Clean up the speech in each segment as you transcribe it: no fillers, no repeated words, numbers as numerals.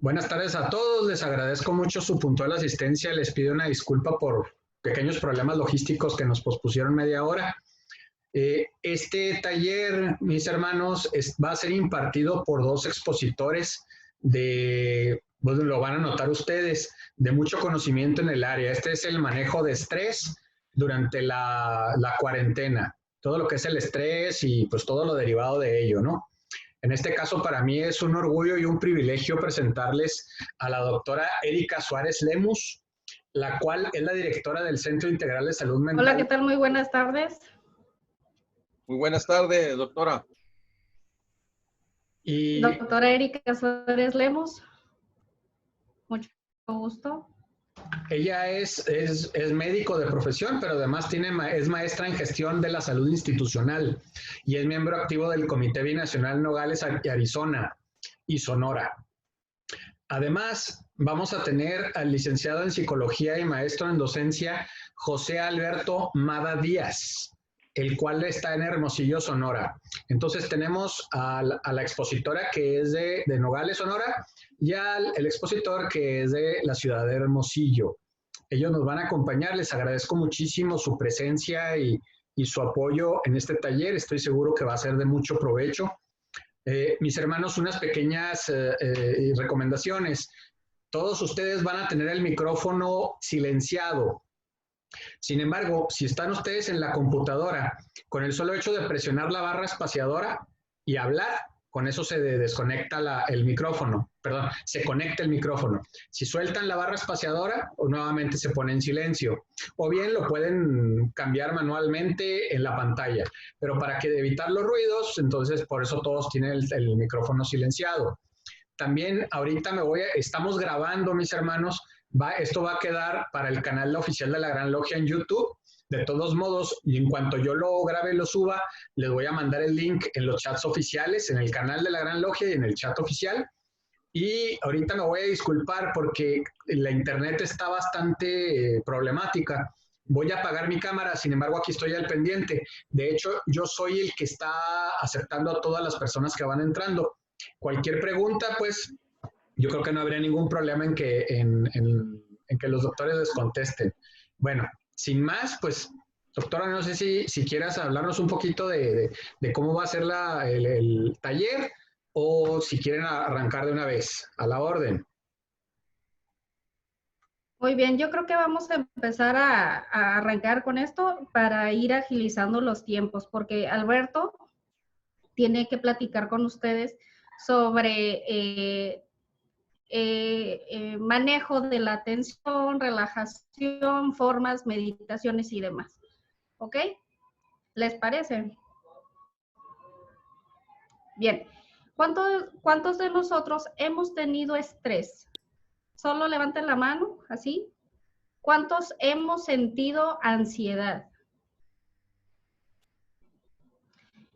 Buenas tardes a todos, les agradezco mucho su puntual asistencia, les pido una disculpa por pequeños problemas logísticos que nos pospusieron media hora. Este taller, mis hermanos, va a ser impartido por dos expositores bueno, lo van a notar ustedes, de mucho conocimiento en el área. Este es el manejo de estrés durante la cuarentena, todo lo que es el estrés y pues todo lo derivado de ello, ¿no? En este caso, para mí es un orgullo y un privilegio presentarles a la doctora Erika Suárez Lemus, la cual es la directora del Centro Integral de Salud Mental. Hola, ¿qué tal? Muy buenas tardes. Muy buenas tardes, doctora. Y doctora Erika Suárez Lemus, mucho gusto. Ella es médico de profesión, pero además es maestra en gestión de la salud institucional y es miembro activo del Comité Binacional Nogales, Arizona y Sonora. Además, vamos a tener al licenciado en psicología y maestro en docencia, José Alberto Mada Díaz, el cual está en Hermosillo, Sonora. Entonces tenemos a la expositora que es de Nogales, Sonora, y el expositor que es de la ciudad de Hermosillo. Ellos nos van a acompañar, les agradezco muchísimo su presencia y su apoyo en este taller, estoy seguro que va a ser de mucho provecho. Mis hermanos, unas pequeñas recomendaciones. Todos ustedes van a tener el micrófono silenciado. Sin embargo, si están ustedes en la computadora, con el solo hecho de presionar la barra espaciadora y hablar, con eso se desconecta el micrófono, perdón, se conecta el micrófono. Si sueltan la barra espaciadora, nuevamente se pone en silencio. O bien lo pueden cambiar manualmente en la pantalla. Pero para evitar los ruidos, entonces por eso todos tienen el micrófono silenciado. También ahorita estamos grabando, mis hermanos, esto va a quedar para el canal oficial de la Gran Logia en YouTube. De todos modos, y en cuanto yo lo grabe y lo suba, les voy a mandar el link en los chats oficiales, en el canal de la Gran Logia y en el chat oficial. Y ahorita me voy a disculpar porque la internet está bastante problemática. Voy a apagar mi cámara, sin embargo, aquí estoy al pendiente. De hecho, yo soy el que está aceptando a todas las personas que van entrando. Cualquier pregunta, pues, yo creo que no habría ningún problema en que los doctores les contesten. Bueno, sin más, pues, doctora, no sé si quieras hablarnos un poquito de cómo va a ser el taller o si quieren arrancar de una vez, a la orden. Muy bien, yo creo que vamos a empezar a arrancar con esto para ir agilizando los tiempos, porque Alberto tiene que platicar con ustedes sobre manejo de la atención, relajación, formas, meditaciones y demás. ¿Ok? ¿Les parece? Bien. ¿Cuántos de nosotros hemos tenido estrés? Solo levanten la mano, así. ¿Cuántos hemos sentido ansiedad?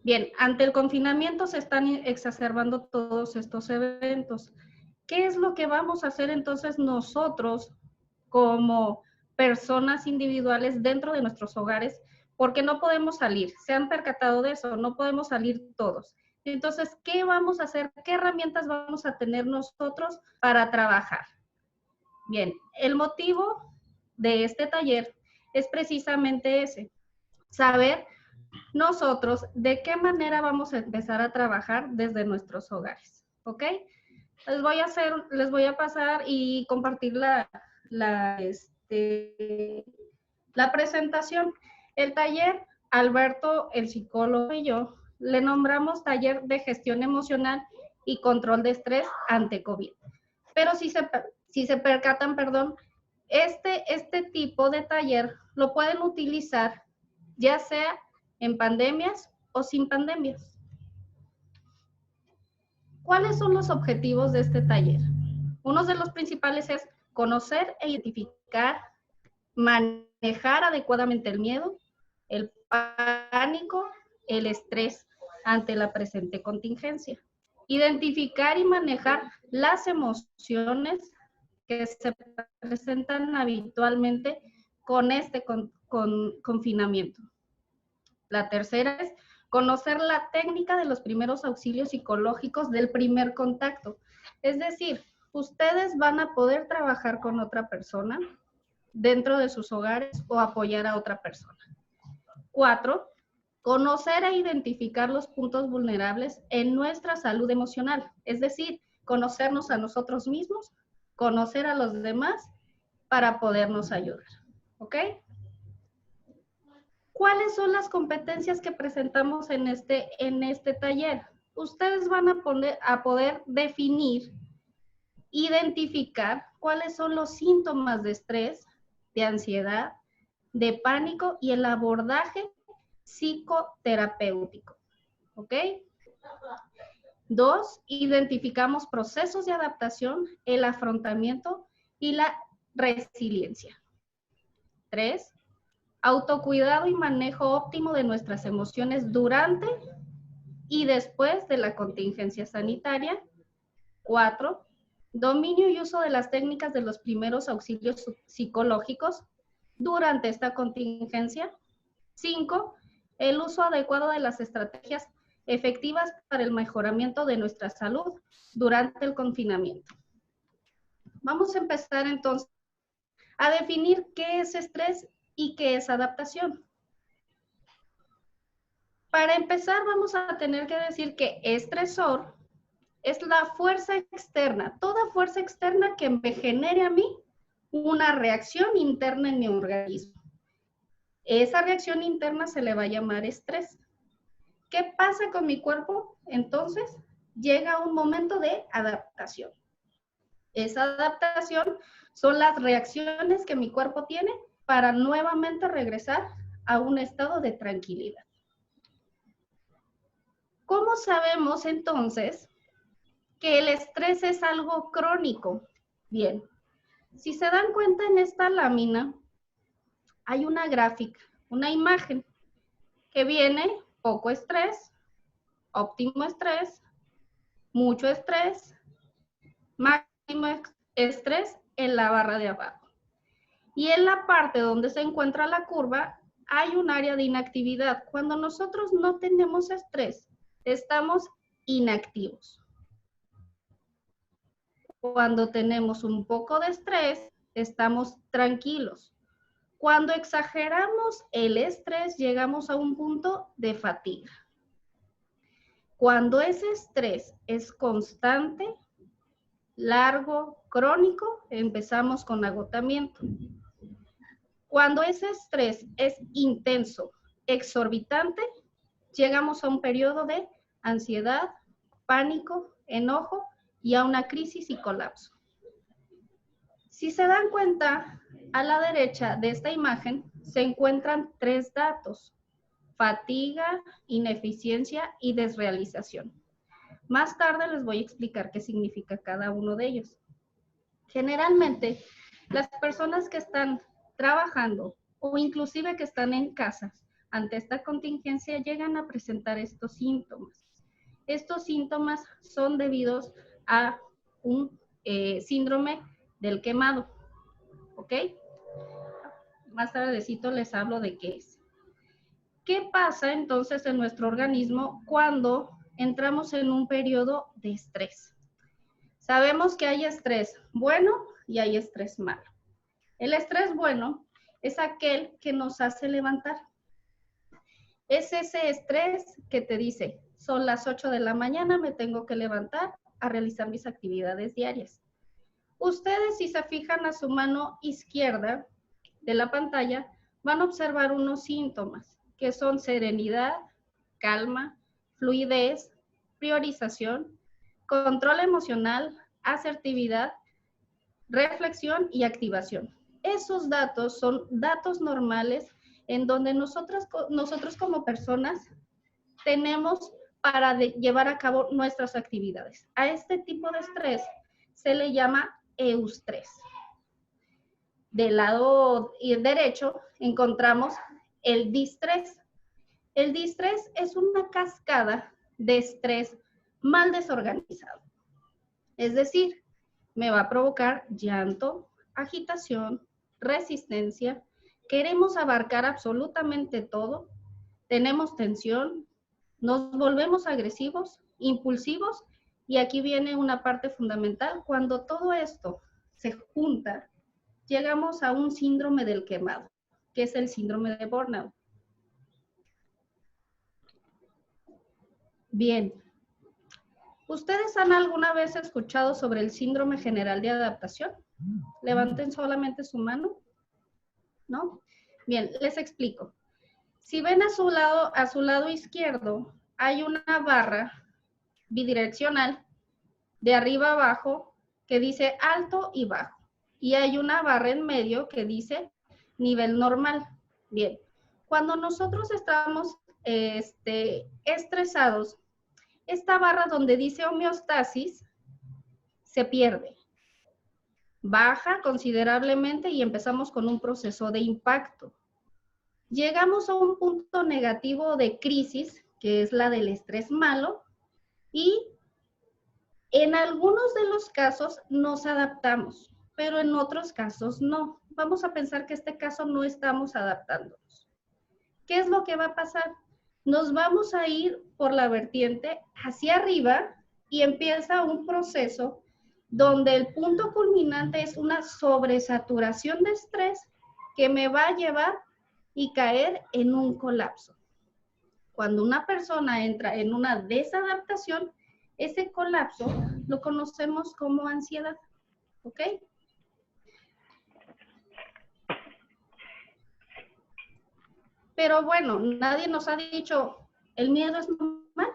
Bien, ante el confinamiento se están exacerbando todos estos eventos. ¿Qué es lo que vamos a hacer entonces nosotros como personas individuales dentro de nuestros hogares? Porque no podemos salir. ¿Se han percatado de eso? No podemos salir todos. Entonces, ¿qué vamos a hacer? ¿Qué herramientas vamos a tener nosotros para trabajar? Bien, el motivo de este taller es precisamente ese, saber nosotros de qué manera vamos a empezar a trabajar desde nuestros hogares, ¿ok? Les voy a pasar y compartir la presentación. El taller, Alberto, el psicólogo y yo, le nombramos taller de gestión emocional y control de estrés ante COVID. Pero si se percatan, perdón, este tipo de taller lo pueden utilizar ya sea en pandemias o sin pandemias. ¿Cuáles son los objetivos de este taller? Uno de los principales es conocer e identificar, manejar adecuadamente el miedo, el pánico, el estrés ante la presente contingencia. Identificar y manejar las emociones que se presentan habitualmente con este confinamiento. La tercera es conocer la técnica de los primeros auxilios psicológicos del primer contacto. Es decir, ustedes van a poder trabajar con otra persona dentro de sus hogares o apoyar a otra persona. 4, conocer e identificar los puntos vulnerables en nuestra salud emocional, es decir, conocernos a nosotros mismos, conocer a los demás para podernos ayudar, ¿ok? ¿Cuáles son las competencias que presentamos en este taller? Ustedes van a poder definir, identificar cuáles son los síntomas de estrés, de ansiedad, de pánico y el abordaje psicoterapéutico, ¿ok? 2, identificamos procesos de adaptación, el afrontamiento y la resiliencia. 3, autocuidado y manejo óptimo de nuestras emociones durante y después de la contingencia sanitaria. 4, dominio y uso de las técnicas de los primeros auxilios psicológicos durante esta contingencia. 5, el uso adecuado de las estrategias efectivas para el mejoramiento de nuestra salud durante el confinamiento. Vamos a empezar entonces a definir qué es estrés y qué es adaptación. Para empezar, vamos a tener que decir que estresor es la fuerza externa, toda fuerza externa que me genere a mí una reacción interna en mi organismo. Esa reacción interna se le va a llamar estrés. ¿Qué pasa con mi cuerpo? Entonces, llega un momento de adaptación. Esa adaptación son las reacciones que mi cuerpo tiene para nuevamente regresar a un estado de tranquilidad. ¿Cómo sabemos entonces que el estrés es algo crónico? Bien, si se dan cuenta en esta lámina, hay una gráfica, una imagen que viene poco estrés, óptimo estrés, mucho estrés, máximo estrés en la barra de abajo. Y en la parte donde se encuentra la curva hay un área de inactividad. Cuando nosotros no tenemos estrés, estamos inactivos. Cuando tenemos un poco de estrés, estamos tranquilos. Cuando exageramos el estrés, llegamos a un punto de fatiga. Cuando ese estrés es constante, largo, crónico, empezamos con agotamiento. Cuando ese estrés es intenso, exorbitante, llegamos a un periodo de ansiedad, pánico, enojo y a una crisis y colapso. Si se dan cuenta, a la derecha de esta imagen se encuentran 3 datos: fatiga, ineficiencia y desrealización. Más tarde les voy a explicar qué significa cada uno de ellos. Generalmente, las personas que están trabajando o inclusive que están en casa ante esta contingencia llegan a presentar estos síntomas. Estos síntomas son debidos a un síndrome del quemado, ¿ok? Más tardecito les hablo de qué es. ¿Qué pasa entonces en nuestro organismo cuando entramos en un periodo de estrés? Sabemos que hay estrés bueno y hay estrés malo. El estrés bueno es aquel que nos hace levantar. Es ese estrés que te dice, son las 8 de la mañana, me tengo que levantar a realizar mis actividades diarias. Ustedes, si se fijan a su mano izquierda de la pantalla, van a observar unos síntomas que son serenidad, calma, fluidez, priorización, control emocional, asertividad, reflexión y activación. Esos datos son datos normales en donde nosotros como personas tenemos para llevar a cabo nuestras actividades. A este tipo de estrés se le llama eustrés. Del lado derecho encontramos el distrés. El distrés es una cascada de estrés mal desorganizado. Es decir, me va a provocar llanto, agitación, resistencia. Queremos abarcar absolutamente todo. Tenemos tensión, nos volvemos agresivos, impulsivos Y aquí viene una parte fundamental. Cuando todo esto se junta, llegamos a un síndrome del quemado, que es el síndrome de burnout. Bien. ¿Ustedes han alguna vez escuchado sobre el síndrome general de adaptación? Levanten solamente su mano. ¿No? Bien, les explico. Si ven a su lado izquierdo, hay una barra bidireccional de arriba a abajo que dice alto y bajo. Y hay una barra en medio que dice nivel normal. Bien, cuando nosotros estamos estresados, esta barra donde dice homeostasis se pierde. Baja considerablemente y empezamos con un proceso de impacto. Llegamos a un punto negativo de crisis, que es la del estrés malo, y en algunos de los casos nos adaptamos, pero en otros casos no. Vamos a pensar que en este caso no estamos adaptándonos. ¿Qué es lo que va a pasar? Nos vamos a ir por la vertiente hacia arriba y empieza un proceso donde el punto culminante es una sobresaturación de estrés que me va a llevar y caer en un colapso. Cuando una persona entra en una desadaptación, ese colapso lo conocemos como ansiedad, ¿ok? Pero bueno, nadie nos ha dicho, el miedo es normal.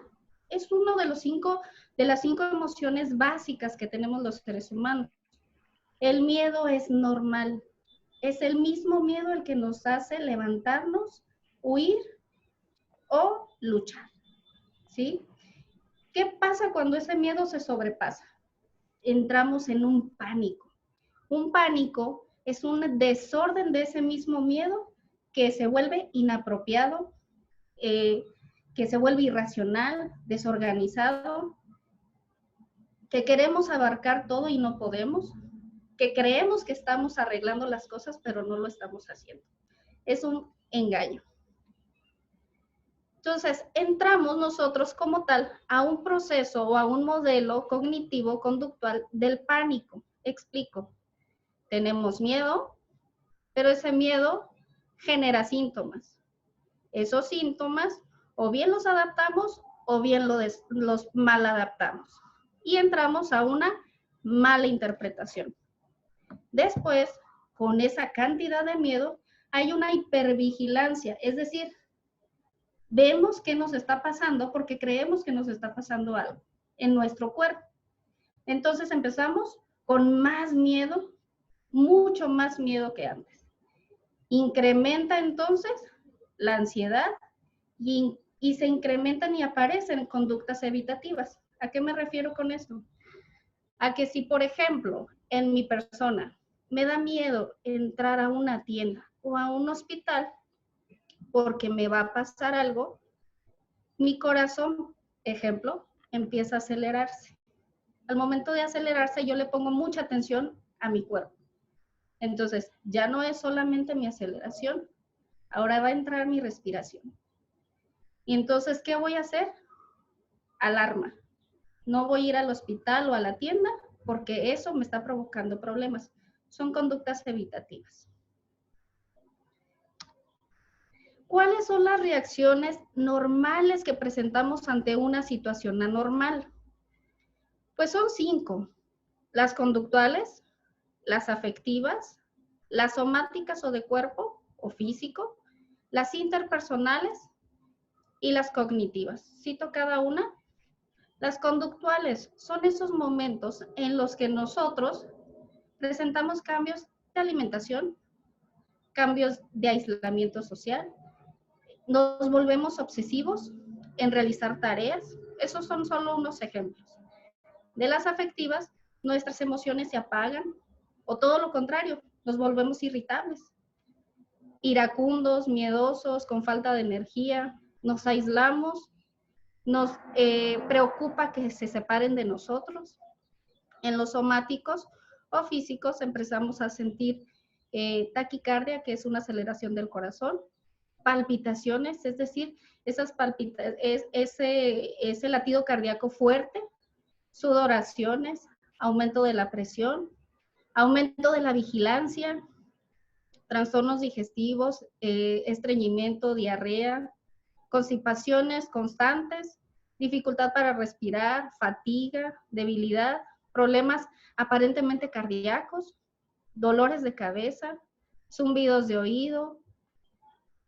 Es uno de las cinco emociones básicas que tenemos los seres humanos. El miedo es normal. Es el mismo miedo el que nos hace levantarnos, huir o luchar, ¿sí? ¿Qué pasa cuando ese miedo se sobrepasa? Entramos en un pánico. Un pánico es un desorden de ese mismo miedo que se vuelve inapropiado, que se vuelve irracional, desorganizado, que queremos abarcar todo y no podemos, que creemos que estamos arreglando las cosas, pero no lo estamos haciendo. Es un engaño. Entonces, entramos nosotros como tal a un proceso o a un modelo cognitivo-conductual del pánico. Explico. Tenemos miedo, pero ese miedo genera síntomas. Esos síntomas o bien los adaptamos o bien los mal adaptamos. Y entramos a una mala interpretación. Después, con esa cantidad de miedo, hay una hipervigilancia, es decir, vemos qué nos está pasando porque creemos que nos está pasando algo en nuestro cuerpo. Entonces empezamos con más miedo, mucho más miedo que antes. Incrementa entonces la ansiedad y se incrementan y aparecen conductas evitativas. ¿A qué me refiero con esto? A que si, por ejemplo, en mi persona me da miedo entrar a una tienda o a un hospital porque me va a pasar algo, mi corazón, ejemplo, empieza a acelerarse. Al momento de acelerarse, yo le pongo mucha atención a mi cuerpo. Entonces, ya no es solamente mi aceleración, ahora va a entrar mi respiración. Y entonces, ¿qué voy a hacer? Alarma. No voy a ir al hospital o a la tienda porque eso me está provocando problemas. Son conductas evitativas. ¿Cuáles son las reacciones normales que presentamos ante una situación anormal? Pues son 5. Las conductuales, las afectivas, las somáticas o de cuerpo o físico, las interpersonales y las cognitivas. Cito cada una. Las conductuales son esos momentos en los que nosotros presentamos cambios de alimentación, cambios de aislamiento social, nos volvemos obsesivos en realizar tareas. Esos son solo unos ejemplos. De las afectivas, nuestras emociones se apagan o todo lo contrario, nos volvemos irritables, iracundos, miedosos, con falta de energía, nos aislamos, nos preocupa que se separen de nosotros. En los somáticos o físicos empezamos a sentir taquicardia, que es una aceleración del corazón, palpitaciones, es decir, ese latido cardíaco fuerte, sudoraciones, aumento de la presión, aumento de la vigilancia, trastornos digestivos, estreñimiento, diarrea, constipaciones constantes, dificultad para respirar, fatiga, debilidad, problemas aparentemente cardíacos, dolores de cabeza, zumbidos de oído.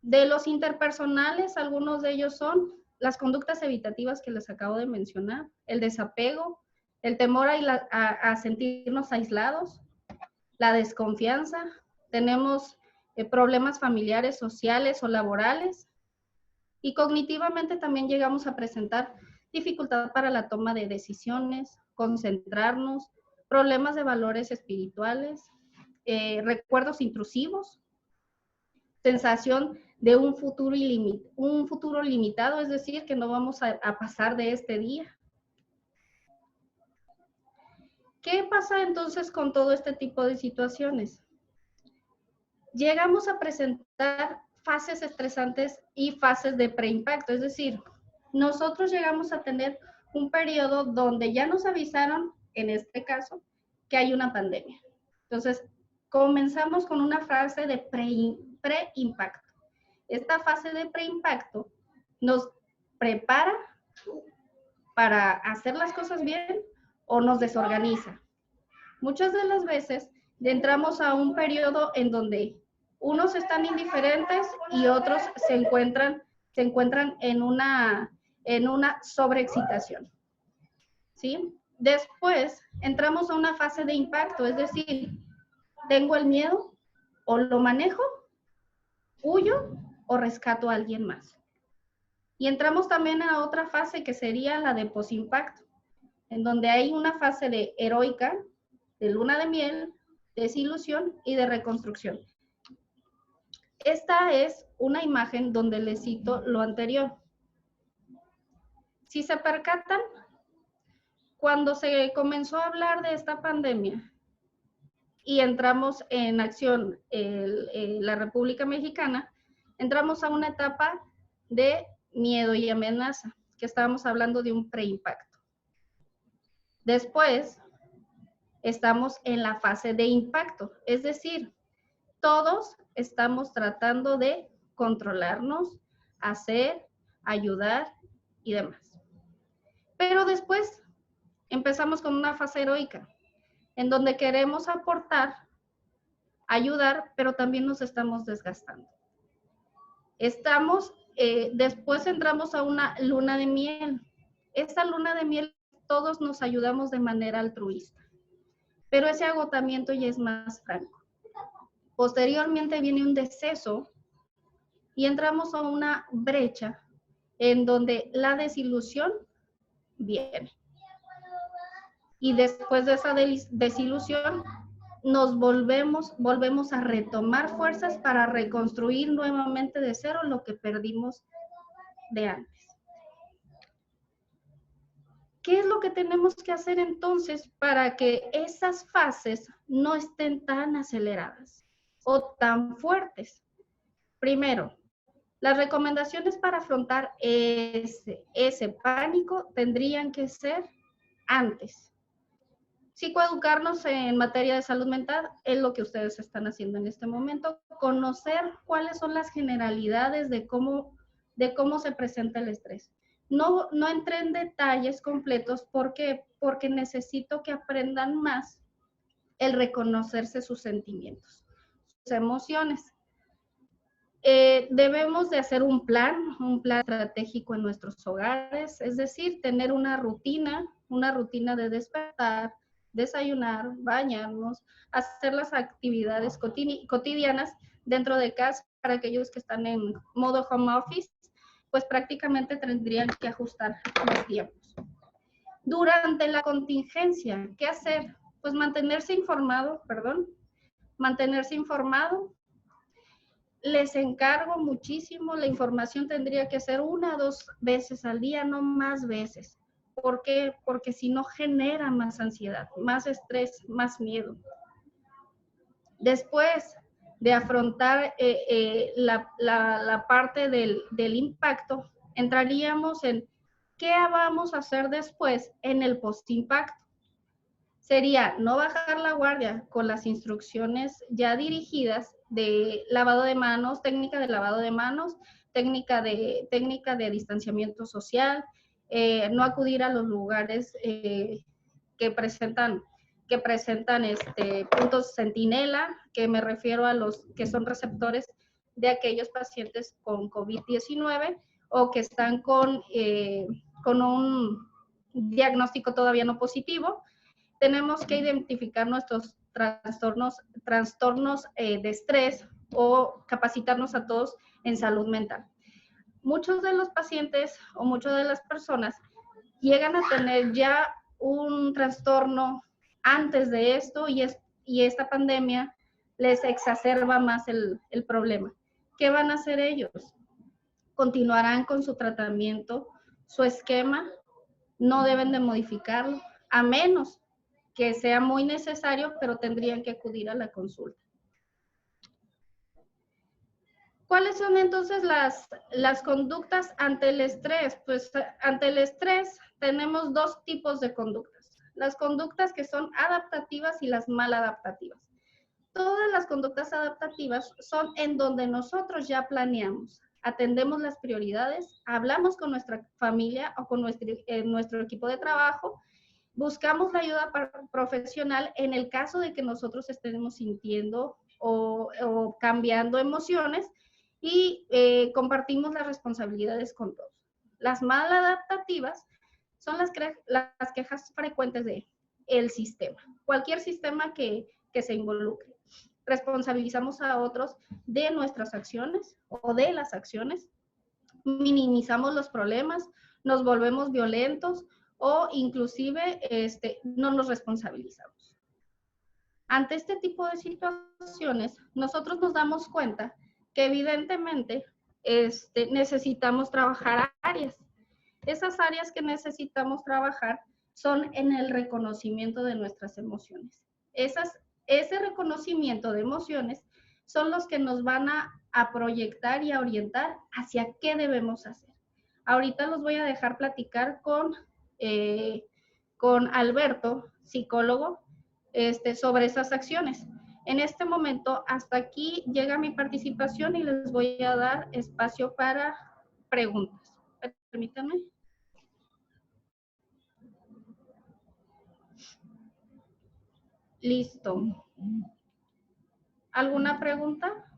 De los interpersonales, algunos de ellos son las conductas evitativas que les acabo de mencionar, el desapego, el temor a sentirnos aislados, la desconfianza, tenemos problemas familiares, sociales o laborales, y cognitivamente también llegamos a presentar dificultad para la toma de decisiones, concentrarnos, problemas de valores espirituales, recuerdos intrusivos, sensación de un futuro limitado, es decir, que no vamos a pasar de este día. ¿Qué pasa entonces con todo este tipo de situaciones? Llegamos a presentar fases estresantes y fases de preimpacto, es decir, nosotros llegamos a tener un periodo donde ya nos avisaron, en este caso, que hay una pandemia. Entonces, comenzamos con una fase de preimpacto. Esta fase de preimpacto nos prepara para hacer las cosas bien o nos desorganiza. Muchas de las veces entramos a un periodo en donde unos están indiferentes y otros se encuentran en una sobreexcitación, ¿sí? Después entramos a una fase de impacto, es decir, tengo el miedo, o lo manejo, huyo o rescato a alguien más. Y entramos también a otra fase que sería la de posimpacto, en donde hay una fase de heroica, de luna de miel, desilusión y de reconstrucción. Esta es una imagen donde les cito lo anterior. Si se percatan, cuando se comenzó a hablar de esta pandemia y entramos en acción la República Mexicana, entramos a una etapa de miedo y amenaza, que estábamos hablando de un preimpacto. Después, estamos en la fase de impacto, es decir, todos estamos tratando de controlarnos, hacer, ayudar y demás. Pero después empezamos con una fase heroica, en donde queremos aportar, ayudar, pero también nos estamos desgastando. Después entramos a una luna de miel. Esta luna de miel todos nos ayudamos de manera altruista, pero ese agotamiento ya es más franco. Posteriormente viene un deceso y entramos a una brecha en donde la desilusión viene. Y después de esa desilusión, nos volvemos a retomar fuerzas para reconstruir nuevamente de cero lo que perdimos de antes. ¿Qué es lo que tenemos que hacer entonces para que esas fases no estén tan aceleradas o tan fuertes? Primero, las recomendaciones para afrontar ese pánico tendrían que ser antes. Psicoeducarnos en materia de salud mental es lo que ustedes están haciendo en este momento. Conocer cuáles son las generalidades de cómo se presenta el estrés. No entré en detalles completos porque necesito que aprendan más el reconocerse sus sentimientos, sus emociones. Debemos de hacer un plan estratégico en nuestros hogares, es decir, tener una rutina de despertar, desayunar, bañarnos, hacer las actividades cotidianas dentro de casa. Para aquellos que están en modo home office, pues prácticamente tendrían que ajustar los tiempos. Durante la contingencia, ¿qué hacer? Pues mantenerse informado. Les encargo muchísimo, la información tendría que ser 1 o 2 veces al día, no más veces. ¿Por qué? Porque si no genera más ansiedad, más estrés, más miedo. Después de afrontar la parte del impacto, entraríamos en ¿Qué vamos a hacer después en el post-impacto? Sería no bajar la guardia con las instrucciones ya dirigidas de lavado de manos, técnica de lavado de manos, técnica de distanciamiento social, no acudir a los lugares que presentan puntos centinela, que me refiero a los que son receptores de aquellos pacientes con COVID-19 o que están con un diagnóstico todavía no positivo. Tenemos que identificar nuestros trastornos de estrés o capacitarnos a todos en salud mental. Muchos de los pacientes o muchas de las personas llegan a tener ya un trastorno antes de esto y esta pandemia les exacerba más el problema. ¿Qué van a hacer ellos? Continuarán con su tratamiento, su esquema, no deben de modificarlo, a menos que sea muy necesario, pero tendrían que acudir a la consulta. ¿Cuáles son entonces las conductas ante el estrés? Pues ante el estrés tenemos dos tipos de conductas. Las conductas que son adaptativas y las maladaptativas. Todas las conductas adaptativas son en donde nosotros ya planeamos, atendemos las prioridades, hablamos con nuestra familia o con nuestro equipo de trabajo, buscamos la ayuda profesional en el caso de que nosotros estemos sintiendo o cambiando emociones y compartimos las responsabilidades con todos. Las maladaptativas son las quejas frecuentes del sistema, cualquier sistema que se involucre. Responsabilizamos a otros de nuestras acciones o de las acciones, minimizamos los problemas, nos volvemos violentos o inclusive no nos responsabilizamos. Ante este tipo de situaciones, nosotros nos damos cuenta que evidentemente necesitamos trabajar áreas. Esas áreas que necesitamos trabajar son en el reconocimiento de nuestras emociones. Ese reconocimiento de emociones son los que nos van a proyectar y a orientar hacia qué debemos hacer. Ahorita los voy a dejar platicar con Alberto, psicólogo, sobre esas acciones. En este momento, hasta aquí llega mi participación y les voy a dar espacio para preguntas. Permítanme. Listo. ¿Alguna pregunta?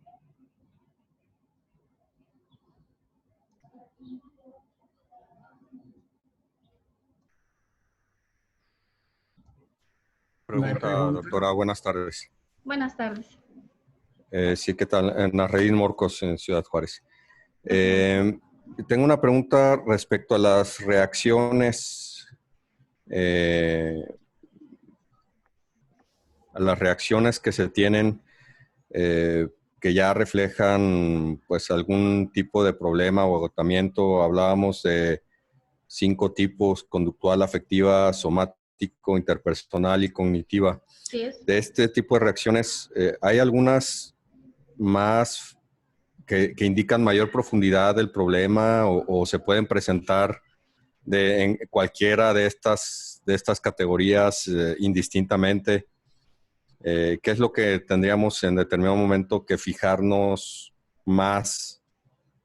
Pregunta, doctora, buenas tardes. Buenas tardes. Sí, ¿qué tal? Narreín Morcos, en Ciudad Juárez. Tengo una pregunta respecto a las reacciones, que se tienen, que ya reflejan pues algún tipo de problema o agotamiento. Hablábamos de 5 tipos: conductual, afectiva, somático, interpersonal y cognitiva. Sí es. De este tipo de reacciones, ¿hay algunas más que indican mayor profundidad del problema o se pueden presentar en cualquiera de estas categorías indistintamente? ¿Qué es lo que tendríamos en determinado momento que fijarnos más?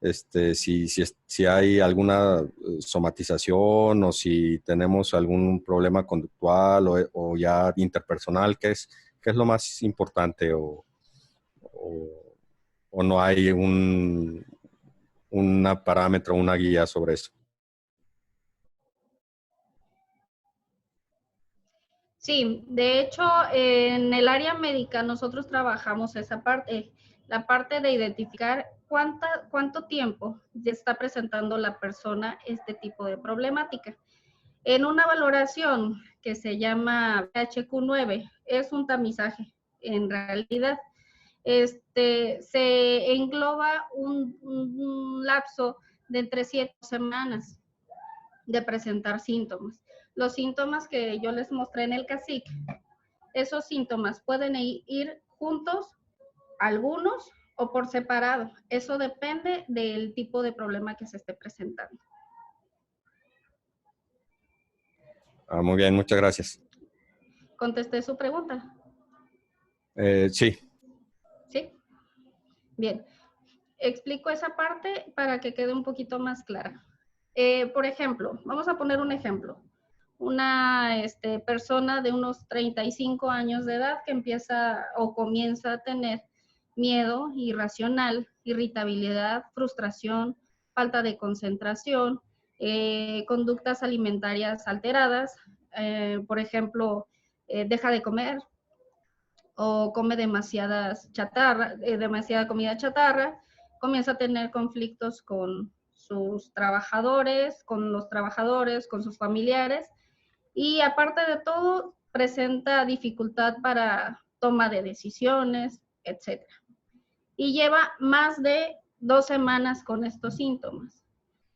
Si hay alguna somatización o si tenemos algún problema conductual o ya interpersonal, ¿qué es lo más importante o no hay una parámetro, una guía sobre eso? Sí, de hecho, en el área médica nosotros trabajamos esa parte, la parte de identificar cuánto tiempo ya está presentando la persona este tipo de problemática. En una valoración que se llama PHQ-9, es un tamizaje en realidad. Se engloba un lapso de entre 7 semanas de presentar síntomas. Los síntomas que yo les mostré en el CACIC, esos síntomas pueden ir juntos, algunos, o por separado. Eso depende del tipo de problema que se esté presentando. Muy bien, muchas gracias. ¿Contesté su pregunta? Sí. ¿Sí? Bien. Explico esa parte para que quede un poquito más clara. Por ejemplo, vamos a poner un ejemplo. Una persona de unos 35 años de edad que empieza o comienza a tener miedo irracional, irritabilidad, frustración, falta de concentración, conductas alimentarias alteradas, por ejemplo, deja de comer o come demasiada comida chatarra, comienza a tener conflictos con sus trabajadores, con sus familiares, y aparte de todo, presenta dificultad para toma de decisiones, etc. Y lleva más de 2 semanas con estos síntomas.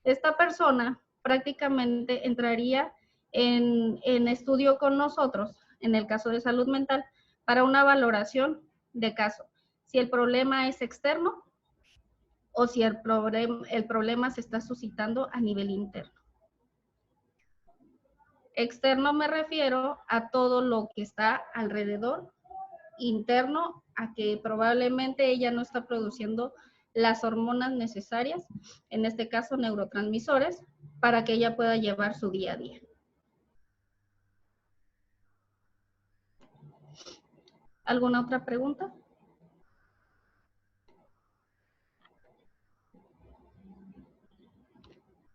Esta persona prácticamente entraría en estudio con nosotros, en el caso de salud mental, para una valoración de caso. Si el problema es externo o si el problema se está suscitando a nivel interno. Externo me refiero a todo lo que está alrededor, interno a que probablemente ella no está produciendo las hormonas necesarias, en este caso neurotransmisores, para que ella pueda llevar su día a día. ¿Alguna otra pregunta?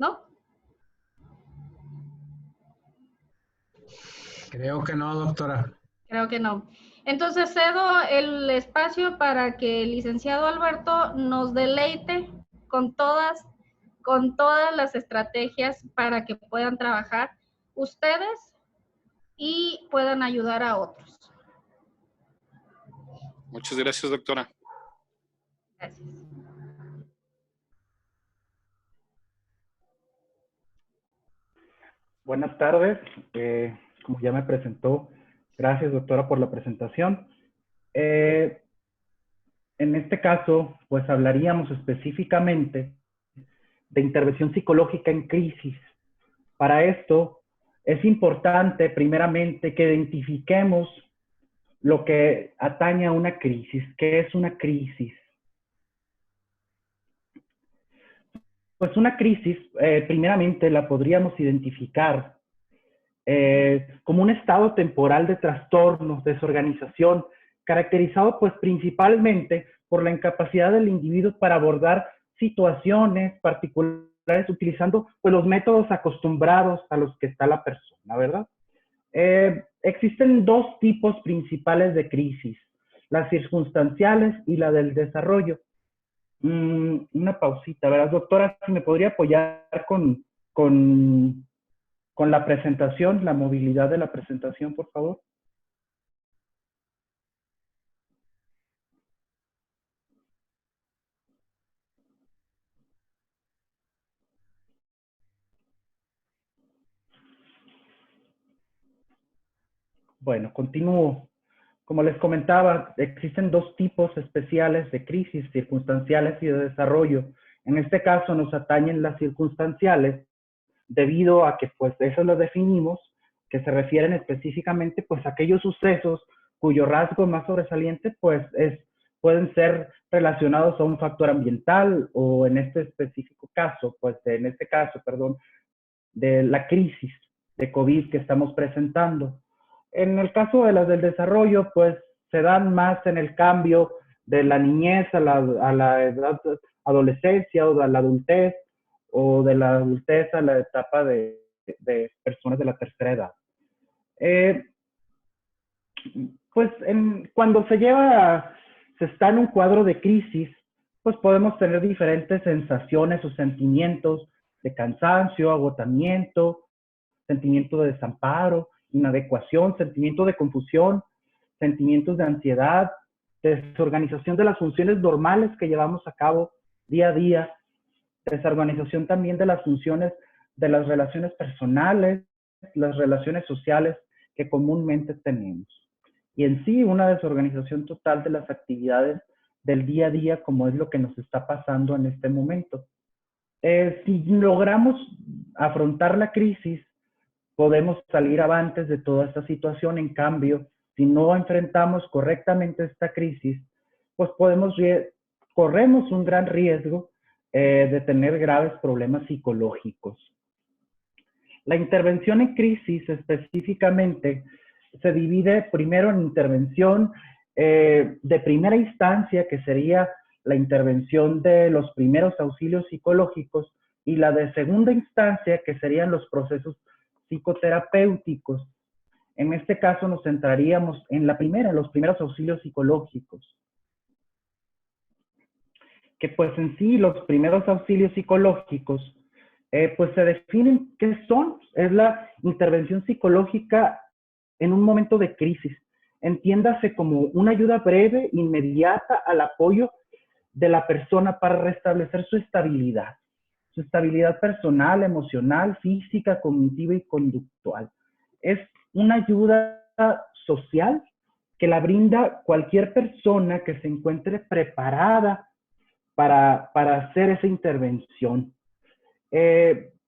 ¿No? Creo que no, doctora. Creo que no. Entonces cedo el espacio para que el licenciado Alberto nos deleite con todas las estrategias para que puedan trabajar ustedes y puedan ayudar a otros. Muchas gracias, doctora. Gracias. Buenas tardes. Como ya me presentó, gracias, doctora, por la presentación. En este caso, pues hablaríamos específicamente de intervención psicológica en crisis. Para esto, es importante, primeramente, que identifiquemos lo que atañe a una crisis. ¿Qué es una crisis? Pues una crisis, primeramente, la podríamos identificar como un estado temporal de trastorno, desorganización, caracterizado pues principalmente por la incapacidad del individuo para abordar situaciones particulares utilizando pues los métodos acostumbrados a los que está la persona, ¿verdad? Existen dos tipos principales de crisis, las circunstanciales y la del desarrollo. Una pausita, ¿verdad? Doctora, si me podría apoyar con la presentación, la movilidad de la presentación, por favor. Bueno, continúo. Como les comentaba, existen dos tipos especiales de crisis, circunstanciales y de desarrollo. En este caso nos atañen las circunstanciales, debido a que pues eso lo definimos, que se refieren específicamente pues a aquellos sucesos cuyo rasgo más sobresaliente pues pueden ser relacionados a un factor ambiental o en este específico caso, pues en este caso, perdón, de la crisis de COVID que estamos presentando. En el caso de las del desarrollo, pues se dan más en el cambio de la niñez a la edad adolescencia o a la adultez, o de la adultez a la etapa de personas de la tercera edad. Pues cuando se está en un cuadro de crisis, pues podemos tener diferentes sensaciones o sentimientos de cansancio, agotamiento, sentimiento de desamparo, inadecuación, sentimiento de confusión, sentimientos de ansiedad, desorganización de las funciones normales que llevamos a cabo día a día, desorganización también de las funciones de las relaciones personales, las relaciones sociales que comúnmente tenemos. Y en sí, una desorganización total de las actividades del día a día, como es lo que nos está pasando en este momento. Si logramos afrontar la crisis, podemos salir avantes de toda esta situación. En cambio, si no enfrentamos correctamente esta crisis, pues corremos un gran riesgo de tener graves problemas psicológicos. La intervención en crisis específicamente se divide primero en intervención de primera instancia, que sería la intervención de los primeros auxilios psicológicos, y la de segunda instancia, que serían los procesos psicoterapéuticos. En este caso nos centraríamos en la primera, los primeros auxilios psicológicos. Que pues en sí los primeros auxilios psicológicos pues se definen qué son. Es la intervención psicológica en un momento de crisis. Entiéndase como una ayuda breve, inmediata al apoyo de la persona para restablecer su estabilidad personal, emocional, física, cognitiva y conductual. Es una ayuda social que la brinda cualquier persona que se encuentre preparada para hacer esa intervención.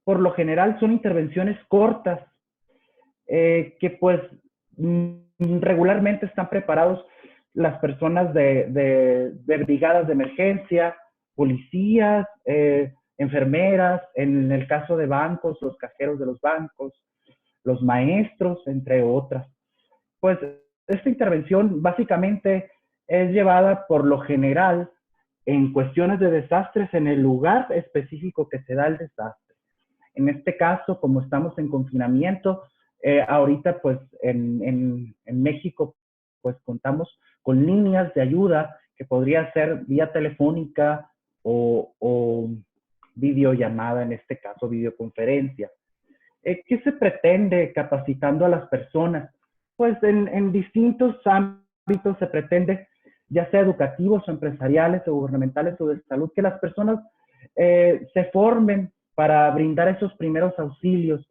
Por lo general son intervenciones cortas, que pues regularmente están preparados las personas de brigadas de emergencia, policías, enfermeras, en el caso de bancos, los cajeros de los bancos, los maestros, entre otras. Pues esta intervención básicamente es llevada por lo general en cuestiones de desastres en el lugar específico que se da el desastre. En este caso, como estamos en confinamiento, ahorita pues en México pues contamos con líneas de ayuda que podría ser vía telefónica o videollamada, en este caso videoconferencia. ¿Qué se pretende capacitando a las personas? Pues en distintos ámbitos se pretende, ya sea educativos o empresariales o gubernamentales o de salud, que las personas se formen para brindar esos primeros auxilios,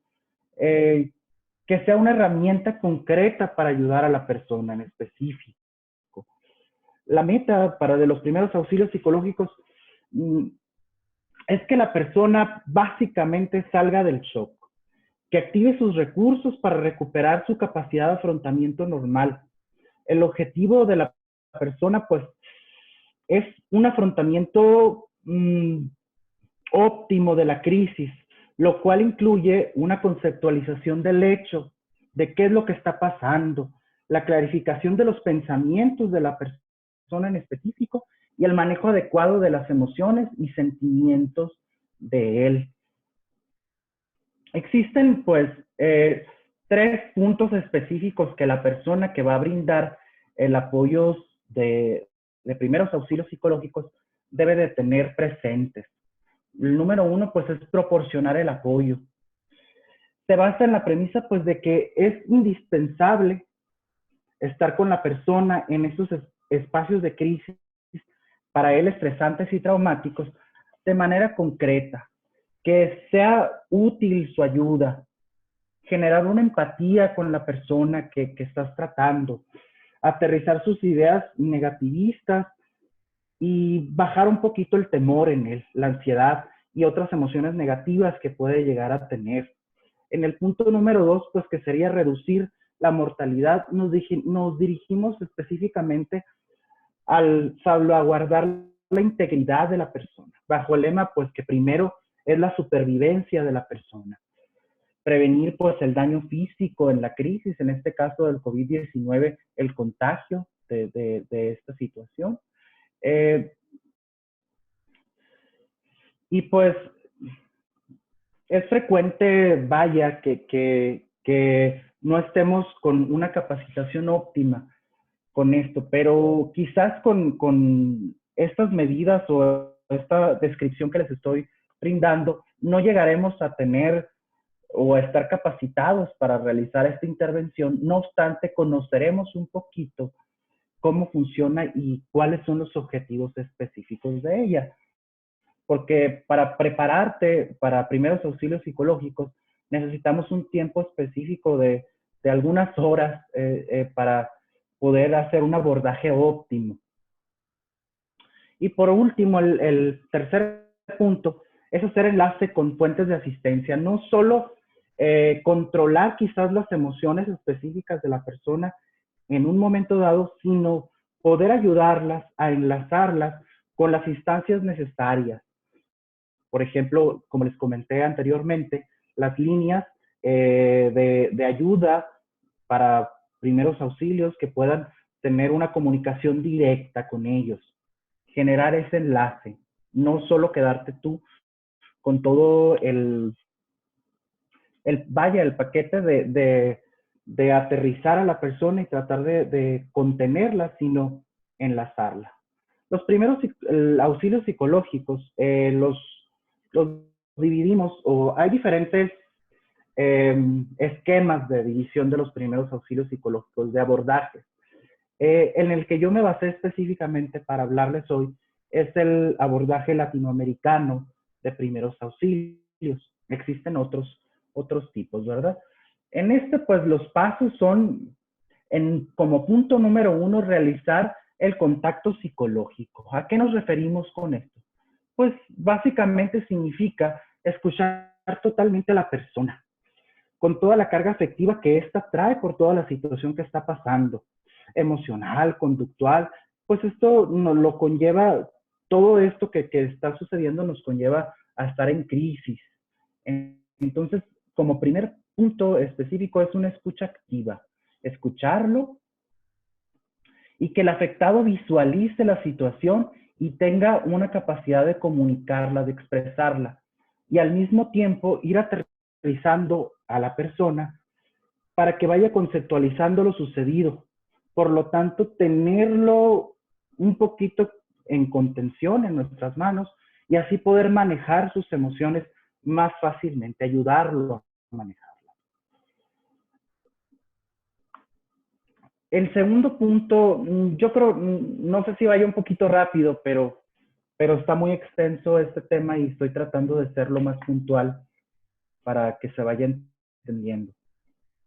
que sea una herramienta concreta para ayudar a la persona en específico. La meta de los primeros auxilios psicológicos es que la persona básicamente salga del shock, que active sus recursos para recuperar su capacidad de afrontamiento normal. El objetivo de la persona, pues, es un afrontamiento óptimo de la crisis, lo cual incluye una conceptualización del hecho, de qué es lo que está pasando, la clarificación de los pensamientos de la persona en específico y el manejo adecuado de las emociones y sentimientos de él. Existen, pues, 3 puntos específicos que la persona que va a brindar el apoyo de primeros auxilios psicológicos debe de tener presentes. El número 1, pues, es proporcionar el apoyo. Se basa en la premisa, pues, de que es indispensable estar con la persona en estos espacios de crisis, para él estresantes y traumáticos, de manera concreta, que sea útil su ayuda, generar una empatía con la persona que estás tratando, aterrizar sus ideas negativistas y bajar un poquito el temor en él, la ansiedad y otras emociones negativas que puede llegar a tener. En el punto número 2, pues, que sería reducir la mortalidad, nos dirigimos específicamente al salvaguardar la integridad de la persona, bajo el lema, pues, que primero es la supervivencia de la persona. Prevenir, pues, el daño físico en la crisis, en este caso del COVID-19, el contagio de esta situación. Y pues es frecuente, vaya, que no estemos con una capacitación óptima con esto, pero quizás con estas medidas o esta descripción que les estoy brindando, no llegaremos a tener o a estar capacitados para realizar esta intervención. No obstante, conoceremos un poquito cómo funciona y cuáles son los objetivos específicos de ella. Porque para prepararte para primeros auxilios psicológicos necesitamos un tiempo específico de algunas horas para poder hacer un abordaje óptimo. Y por último, el tercer punto es hacer enlace con fuentes de asistencia, no solo controlar quizás las emociones específicas de la persona en un momento dado, sino poder ayudarlas a enlazarlas con las instancias necesarias. Por ejemplo, como les comenté anteriormente, las líneas de ayuda para primeros auxilios que puedan tener una comunicación directa con ellos, generar ese enlace, no solo quedarte tú con todo el paquete de aterrizar a la persona y tratar de contenerla, sino enlazarla. Los primeros auxilios psicológicos los dividimos, o hay diferentes esquemas de división de los primeros auxilios psicológicos, de abordajes. En el que yo me basé específicamente para hablarles hoy es el abordaje latinoamericano de primeros auxilios. Existen otros tipos, ¿verdad? En este, pues los pasos son, como punto número 1, realizar el contacto psicológico. ¿A qué nos referimos con esto? Pues básicamente significa escuchar totalmente a la persona, con toda la carga afectiva que ésta trae por toda la situación que está pasando, emocional, conductual. Pues esto nos lo conlleva, todo esto que está sucediendo nos conlleva a estar en crisis. Entonces, como primer punto específico es una escucha activa, escucharlo y que el afectado visualice la situación y tenga una capacidad de comunicarla, de expresarla, y al mismo tiempo ir aterrizando a la persona para que vaya conceptualizando lo sucedido. Por lo tanto, tenerlo un poquito en contención en nuestras manos y así poder manejar sus emociones más fácilmente, ayudarlo a manejarlas. El segundo punto, yo creo, no sé si vaya un poquito rápido, pero está muy extenso este tema y estoy tratando de ser lo más puntual para que se vaya entendiendo.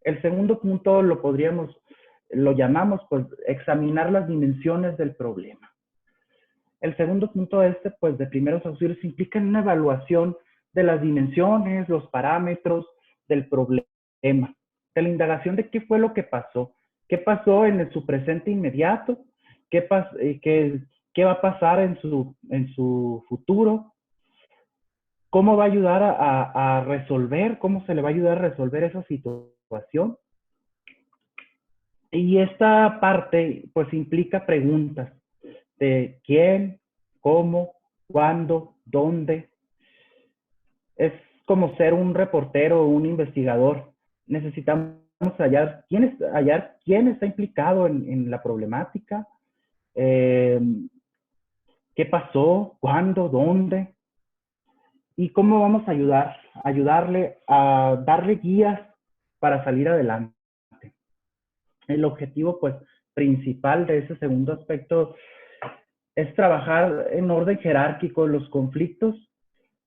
El segundo punto lo llamamos, pues, examinar las dimensiones del problema. El segundo punto pues, de primeros auxilios implica una evaluación de las dimensiones, los parámetros del problema, de la indagación de qué fue lo que pasó, qué pasó en su presente inmediato, qué va a pasar en su futuro, cómo va a ayudar a resolver, cómo se le va a ayudar a resolver esa situación. Y esta parte, pues, implica preguntas de quién, cómo, cuándo, dónde. Es como ser un reportero o un investigador. Necesitamos hallar quién está implicado en la problemática, qué pasó, cuándo, dónde, y cómo vamos a ayudarle a darle guías para salir adelante. El objetivo, pues, principal de ese segundo aspecto es trabajar en orden jerárquico los conflictos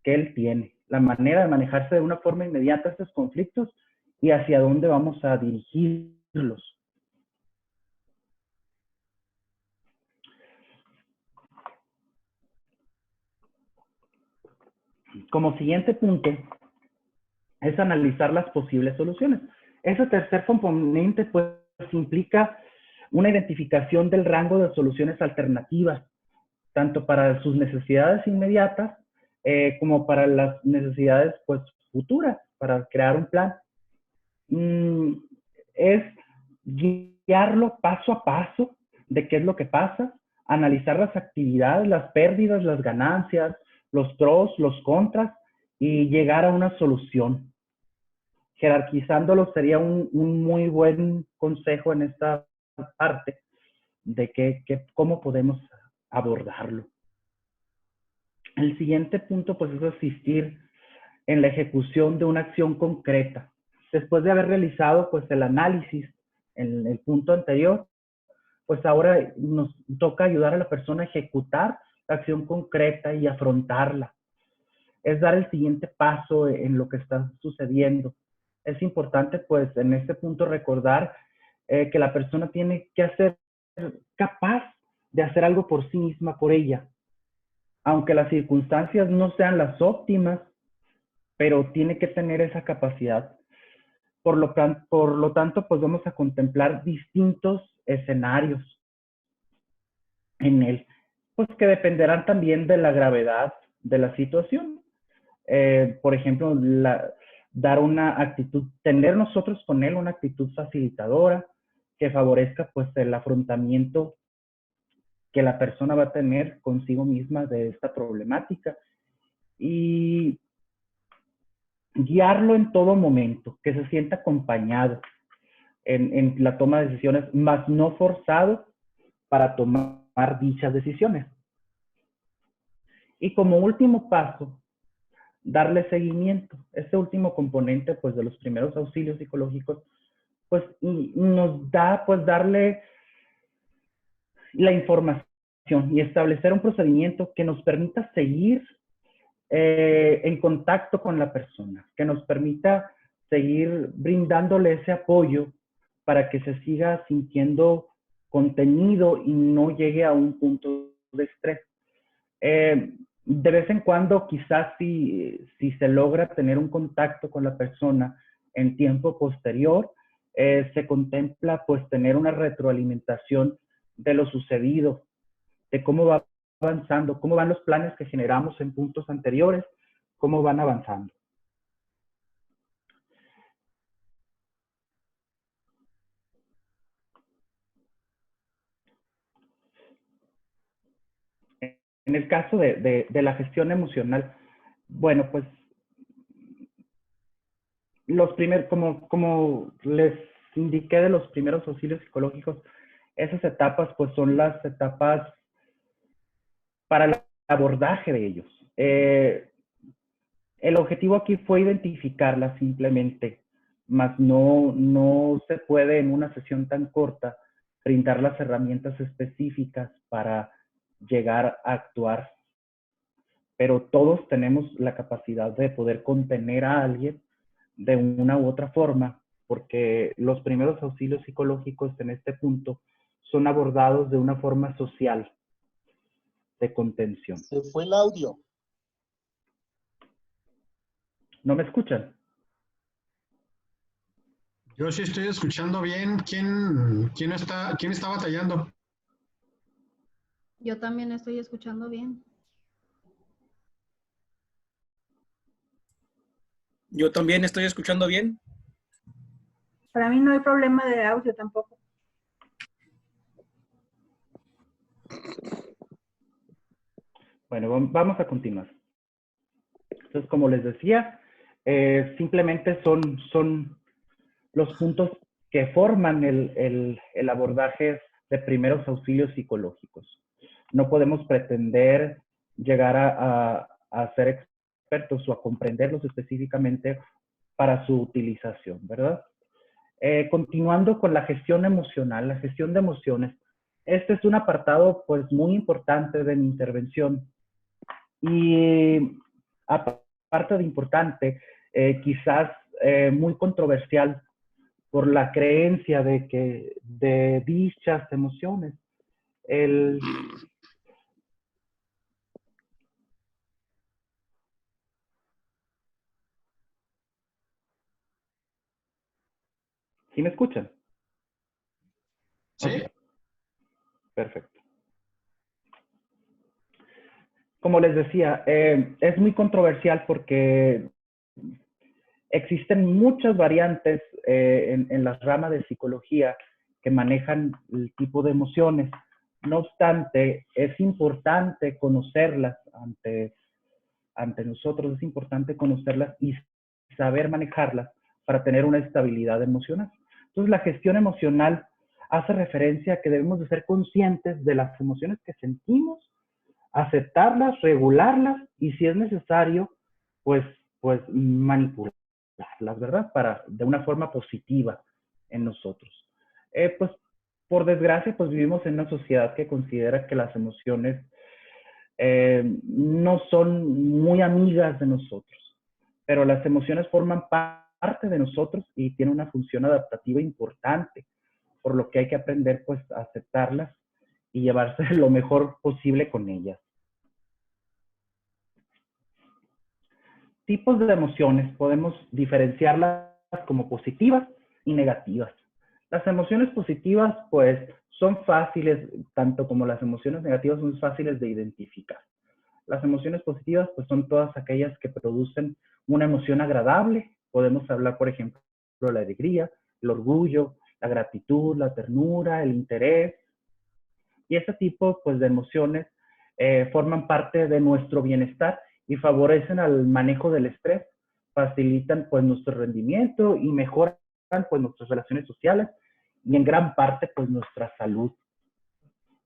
que él tiene, la manera de manejarse de una forma inmediata estos conflictos y hacia dónde vamos a dirigirlos. Como siguiente punto es analizar las posibles soluciones. Ese tercer componente, pues, implica una identificación del rango de soluciones alternativas, tanto para sus necesidades inmediatas como para las necesidades, pues, futuras, para crear un plan. Es guiarlo paso a paso de qué es lo que pasa, analizar las actividades, las pérdidas, las ganancias, los pros, los contras, y llegar a una solución. Jerarquizándolo sería un muy buen consejo en esta parte de cómo podemos abordarlo. El siguiente punto, pues, es asistir en la ejecución de una acción concreta. Después de haber realizado, pues, el análisis en el punto anterior, pues ahora nos toca ayudar a la persona a ejecutar la acción concreta y afrontarla. Es dar el siguiente paso en lo que está sucediendo. Es importante, pues, en este punto recordar que la persona tiene que ser capaz de hacer algo por sí misma, por ella. Aunque las circunstancias no sean las óptimas, pero tiene que tener esa capacidad Por lo tanto, pues vamos a contemplar distintos escenarios en él, pues que dependerán también de la gravedad de la situación. Por ejemplo, dar una actitud, tener nosotros con él una actitud facilitadora que favorezca pues el afrontamiento que la persona va a tener consigo misma de esta problemática y guiarlo en todo momento, que se sienta acompañado en la toma de decisiones, más no forzado para tomar dichas decisiones. Y como último paso, darle seguimiento. Este último componente, pues, de los primeros auxilios psicológicos, pues, nos da, pues, darle la información y establecer un procedimiento que nos permita seguir en contacto con la persona, que nos permita seguir brindándole ese apoyo para que se siga sintiendo contenido y no llegue a un punto de estrés. De vez en cuando, quizás si se logra tener un contacto con la persona en tiempo posterior, se contempla pues tener una retroalimentación de lo sucedido, de cómo va avanzando, cómo van los planes que generamos en puntos anteriores, cómo van avanzando. En el caso de la gestión emocional, bueno, pues los primeros, como les indiqué de los primeros auxilios psicológicos, esas etapas pues son las etapas para el abordaje de ellos. El objetivo aquí fue identificarlas simplemente, mas no se puede en una sesión tan corta brindar las herramientas específicas para llegar a actuar. Pero todos tenemos la capacidad de poder contener a alguien de una u otra forma, porque los primeros auxilios psicológicos en este punto son abordados de una forma social de contención. Se fue el audio. ¿No me escuchan? Yo sí estoy escuchando bien. ¿Quién está batallando? Yo también estoy escuchando bien. Yo también estoy escuchando bien. Para mí no hay problema de audio tampoco. Bueno, vamos a continuar. Entonces, como les decía, simplemente son los puntos que forman el abordaje de primeros auxilios psicológicos. No podemos pretender llegar a ser expertos o a comprenderlos específicamente para su utilización, ¿verdad? Continuando con la gestión emocional, la gestión de emociones. Este es un apartado pues muy importante de mi intervención y aparte de importante, quizás muy controversial por la creencia de dichas emociones. ¿Sí me escuchan? Sí. Okay. Perfecto. Como les decía, es muy controversial porque existen muchas variantes en las ramas de psicología que manejan el tipo de emociones. No obstante, es importante conocerlas ante nosotros, es importante conocerlas y saber manejarlas para tener una estabilidad emocional. Entonces, la gestión emocional hace referencia a que debemos de ser conscientes de las emociones que sentimos, aceptarlas, regularlas y si es necesario, pues manipularlas, ¿verdad? De una forma positiva en nosotros. Pues por desgracia, pues vivimos en una sociedad que considera que las emociones no son muy amigas de nosotros, pero las emociones forman parte de nosotros y tienen una función adaptativa importante, por lo que hay que aprender pues a aceptarlas y llevarse lo mejor posible con ellas. Tipos de emociones, podemos diferenciarlas como positivas y negativas. Las emociones positivas, pues, son fáciles, tanto como las emociones negativas son fáciles de identificar. Las emociones positivas, pues, son todas aquellas que producen una emoción agradable. Podemos hablar, por ejemplo, de la alegría, el orgullo, la gratitud, la ternura, el interés. Y ese tipo, pues, de emociones forman parte de nuestro bienestar y favorecen al manejo del estrés, facilitan, pues, nuestro rendimiento y mejoran, pues, nuestras relaciones sociales y en gran parte, pues, nuestra salud.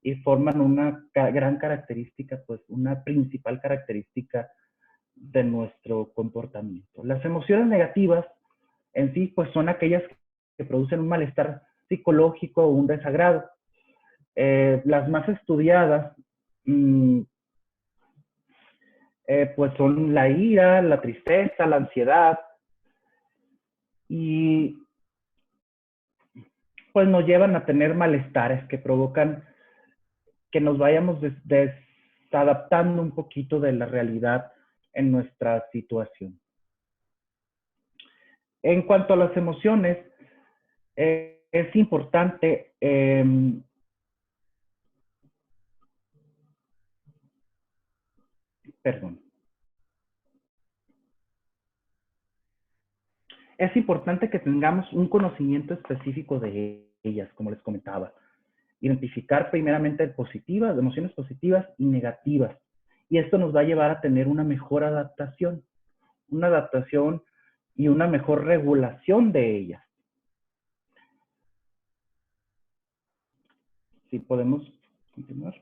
Y forman una gran característica, pues, una principal característica de nuestro comportamiento. Las emociones negativas en sí, pues, son aquellas que producen un malestar psicológico o un desagrado. Las más estudiadas, pues, son la ira, la tristeza, la ansiedad, y pues nos llevan a tener malestares que provocan que nos vayamos desadaptando un poquito de la realidad en nuestra situación. En cuanto a las emociones, es importante perdón. Es importante que tengamos un conocimiento específico de ellas, como les comentaba. Identificar primeramente positivas, emociones positivas y negativas. Y esto nos va a llevar a tener una mejor adaptación y una mejor regulación de ellas. Si podemos continuar.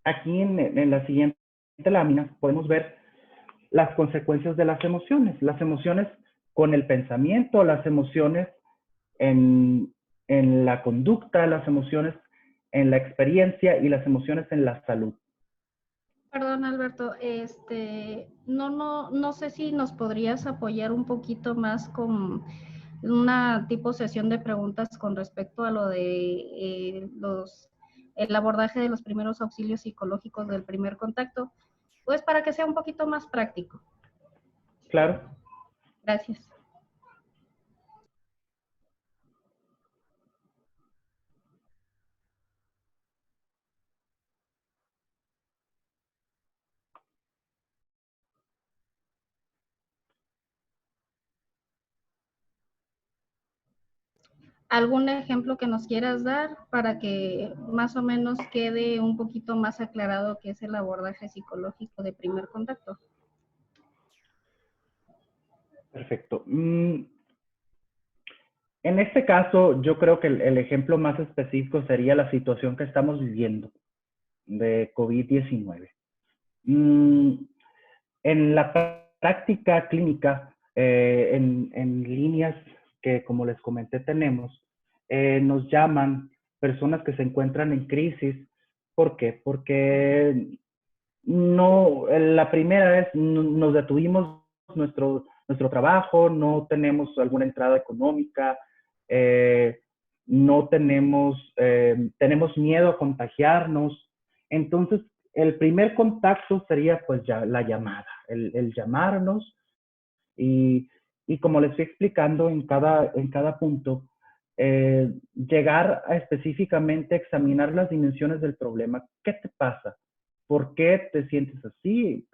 Aquí en la siguiente lámina podemos ver las consecuencias de las emociones. Las emociones con el pensamiento, las emociones en la conducta, las emociones en la experiencia y las emociones en la salud. Perdón, Alberto, no sé si nos podrías apoyar un poquito más con una tipo sesión de preguntas con respecto a lo de el abordaje de los primeros auxilios psicológicos del primer contacto, pues para que sea un poquito más práctico. Claro. Gracias. ¿Algún ejemplo que nos quieras dar para que más o menos quede un poquito más aclarado qué es el abordaje psicológico de primer contacto? Perfecto. En este caso, yo creo que el ejemplo más específico sería la situación que estamos viviendo de COVID-19. En la práctica clínica, en líneas que, como les comenté, tenemos, nos llaman personas que se encuentran en crisis. ¿Por qué? Porque la primera vez nos detuvimos nuestro trabajo, no tenemos alguna entrada económica, no tenemos miedo a contagiarnos. Entonces, el primer contacto sería pues ya la llamada, el llamarnos y como les estoy explicando en cada punto, llegar a específicamente examinar las dimensiones del problema. ¿Qué te pasa? ¿Por qué te sientes así?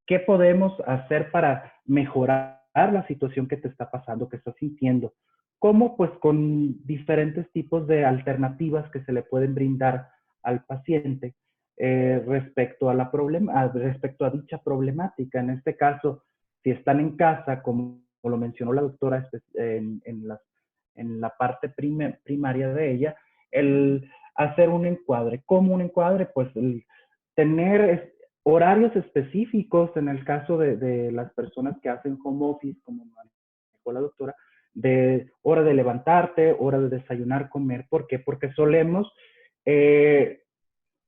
¿Qué podemos hacer para mejorar la situación que te está pasando, que estás sintiendo? ¿Cómo? Pues con diferentes tipos de alternativas que se le pueden brindar al paciente respecto a dicha problemática. En este caso, si están en casa, como lo mencionó la doctora en la parte primaria de ella, el hacer un encuadre. ¿Cómo un encuadre? Pues el tener horarios específicos en el caso de las personas que hacen home office, como manejó la doctora, de hora de levantarte, hora de desayunar, comer. ¿Por qué? Porque solemos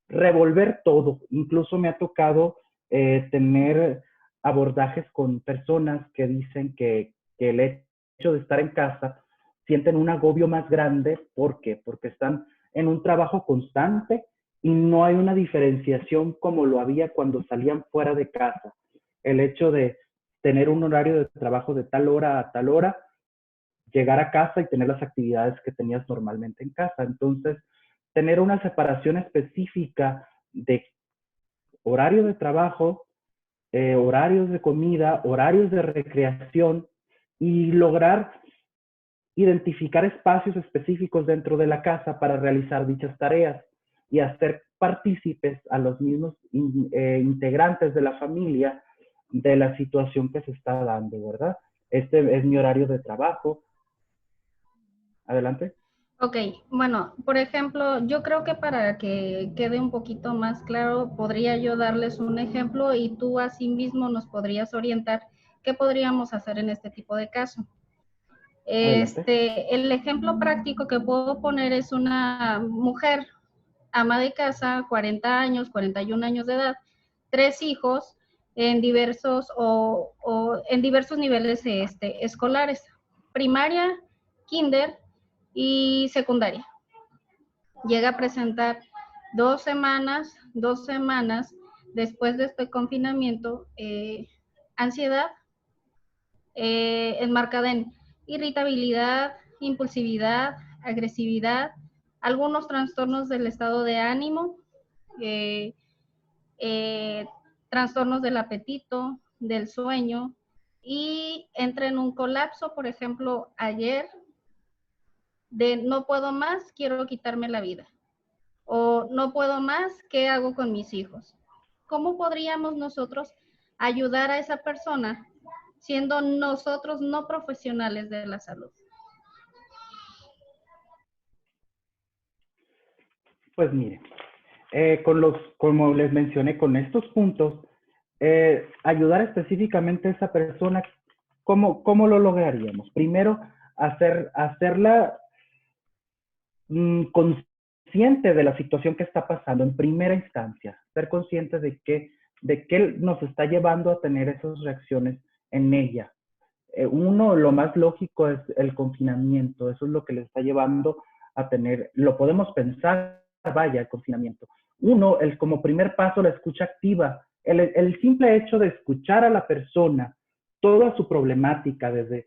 revolver todo. Incluso me ha tocado tener abordajes con personas que dicen que el hecho de estar en casa sienten un agobio más grande. ¿Por qué? Porque están en un trabajo constante y no hay una diferenciación como lo había cuando salían fuera de casa. El hecho de tener un horario de trabajo de tal hora a tal hora, llegar a casa y tener las actividades que tenías normalmente en casa. Entonces, tener una separación específica de horario de trabajo, horarios de comida, horarios de recreación y lograr identificar espacios específicos dentro de la casa para realizar dichas tareas y hacer partícipes a los mismos integrantes de la familia de la situación que se está dando, ¿verdad? Este es mi horario de trabajo. Adelante. Ok, bueno, por ejemplo, yo creo que para que quede un poquito más claro, podría yo darles un ejemplo y tú asimismo nos podrías orientar qué podríamos hacer en este tipo de caso. Adelante. El ejemplo práctico que puedo poner es una mujer, ama de casa, 40 años, 41 años de edad, 3 hijos en diversos en diversos niveles escolares, primaria, kinder y secundaria. Llega a presentar 2 semanas después de este confinamiento, ansiedad enmarcada en irritabilidad, impulsividad, agresividad, algunos trastornos del estado de ánimo, eh, trastornos del apetito, del sueño, y entra en un colapso, por ejemplo, ayer, de no puedo más, quiero quitarme la vida, o no puedo más, ¿qué hago con mis hijos? ¿Cómo podríamos nosotros ayudar a esa persona siendo nosotros no profesionales de la salud? Pues mire, como les mencioné, con estos puntos, ayudar específicamente a esa persona, ¿cómo lo lograríamos? Primero, hacerla consciente de la situación que está pasando en primera instancia, ser consciente de qué nos está llevando a tener esas reacciones en ella. Uno, lo más lógico es el confinamiento, eso es lo que le está llevando a tener, lo podemos pensar, vaya, el confinamiento. Uno, como primer paso, la escucha activa, el simple hecho de escuchar a la persona, toda su problemática, desde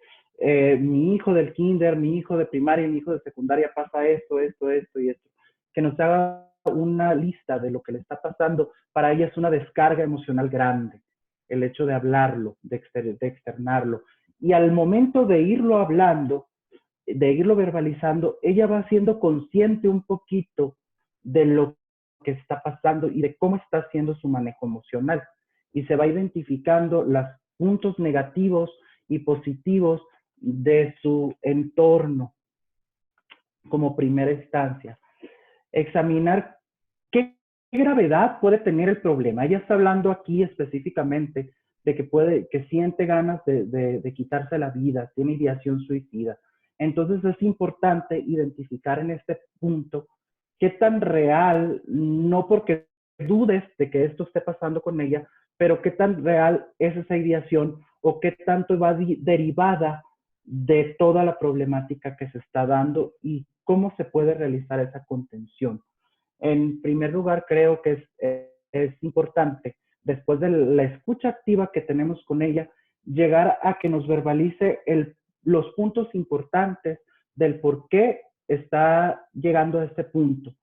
mi hijo del kinder, mi hijo de primaria, mi hijo de secundaria pasa esto y esto, que nos haga una lista de lo que le está pasando, para ella es una descarga emocional grande, el hecho de hablarlo, de externarlo. Y al momento de irlo hablando, de irlo verbalizando, ella va siendo consciente un poquito de lo que está pasando y de cómo está haciendo su manejo emocional. Y se va identificando los puntos negativos y positivos de su entorno como primera instancia. Examinar qué gravedad puede tener el problema. Ella está hablando aquí específicamente de que siente ganas de quitarse la vida, tiene ideación suicida. Entonces es importante identificar en este punto qué tan real, no porque dudes de que esto esté pasando con ella, pero qué tan real es esa ideación o qué tanto va derivada de toda la problemática que se está dando y cómo se puede realizar esa contención. En primer lugar, creo que es importante, después de la escucha activa que tenemos con ella, llegar a que nos verbalice los puntos importantes del por qué está llegando a este punto.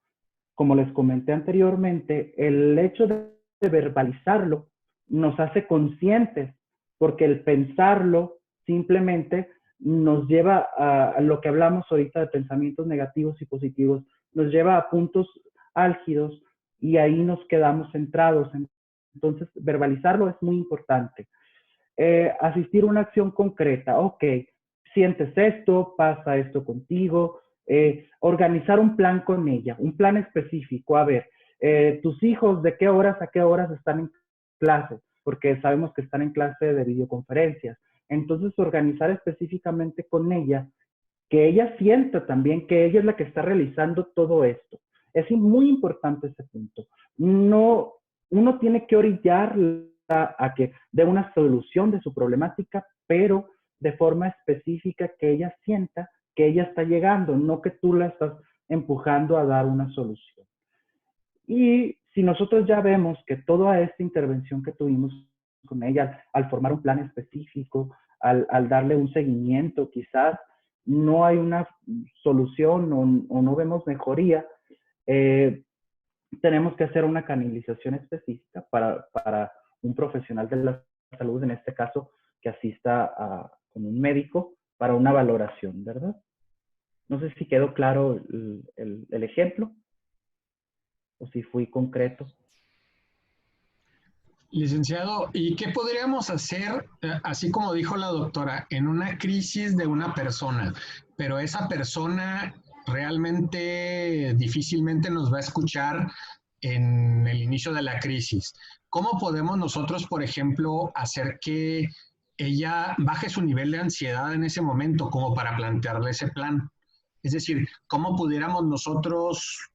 Como les comenté anteriormente, el hecho de verbalizarlo nos hace conscientes, porque el pensarlo simplemente nos lleva a lo que hablamos ahorita de pensamientos negativos y positivos, nos lleva a puntos álgidos y ahí nos quedamos centrados. Entonces, verbalizarlo es muy importante. Asistir a una acción concreta. Ok, sientes esto, pasa esto contigo. Organizar un plan con ella, un plan específico. A ver, tus hijos, ¿de qué horas a qué horas están en clase? Porque sabemos que están en clase de videoconferencias. Entonces, organizar específicamente con ella, que ella sienta también que ella es la que está realizando todo esto. Es muy importante ese punto. No, uno tiene que orillarla a que dé una solución de su problemática, pero de forma específica que ella sienta que ella está llegando, no que tú la estás empujando a dar una solución. Y si nosotros ya vemos que toda esta intervención que tuvimos con ella, al formar un plan específico, al darle un seguimiento, quizás no hay una solución o no vemos mejoría, tenemos que hacer una canalización específica para un profesional de la salud, en este caso, que asista con un médico para una valoración, ¿verdad? No sé si quedó claro el ejemplo o si fui concreto. Licenciado, ¿y qué podríamos hacer, así como dijo la doctora, en una crisis de una persona, pero esa persona realmente difícilmente nos va a escuchar en el inicio de la crisis? ¿Cómo podemos nosotros, por ejemplo, hacer que ella baje su nivel de ansiedad en ese momento como para plantearle ese plan? Es decir, ¿cómo pudiéramos nosotros,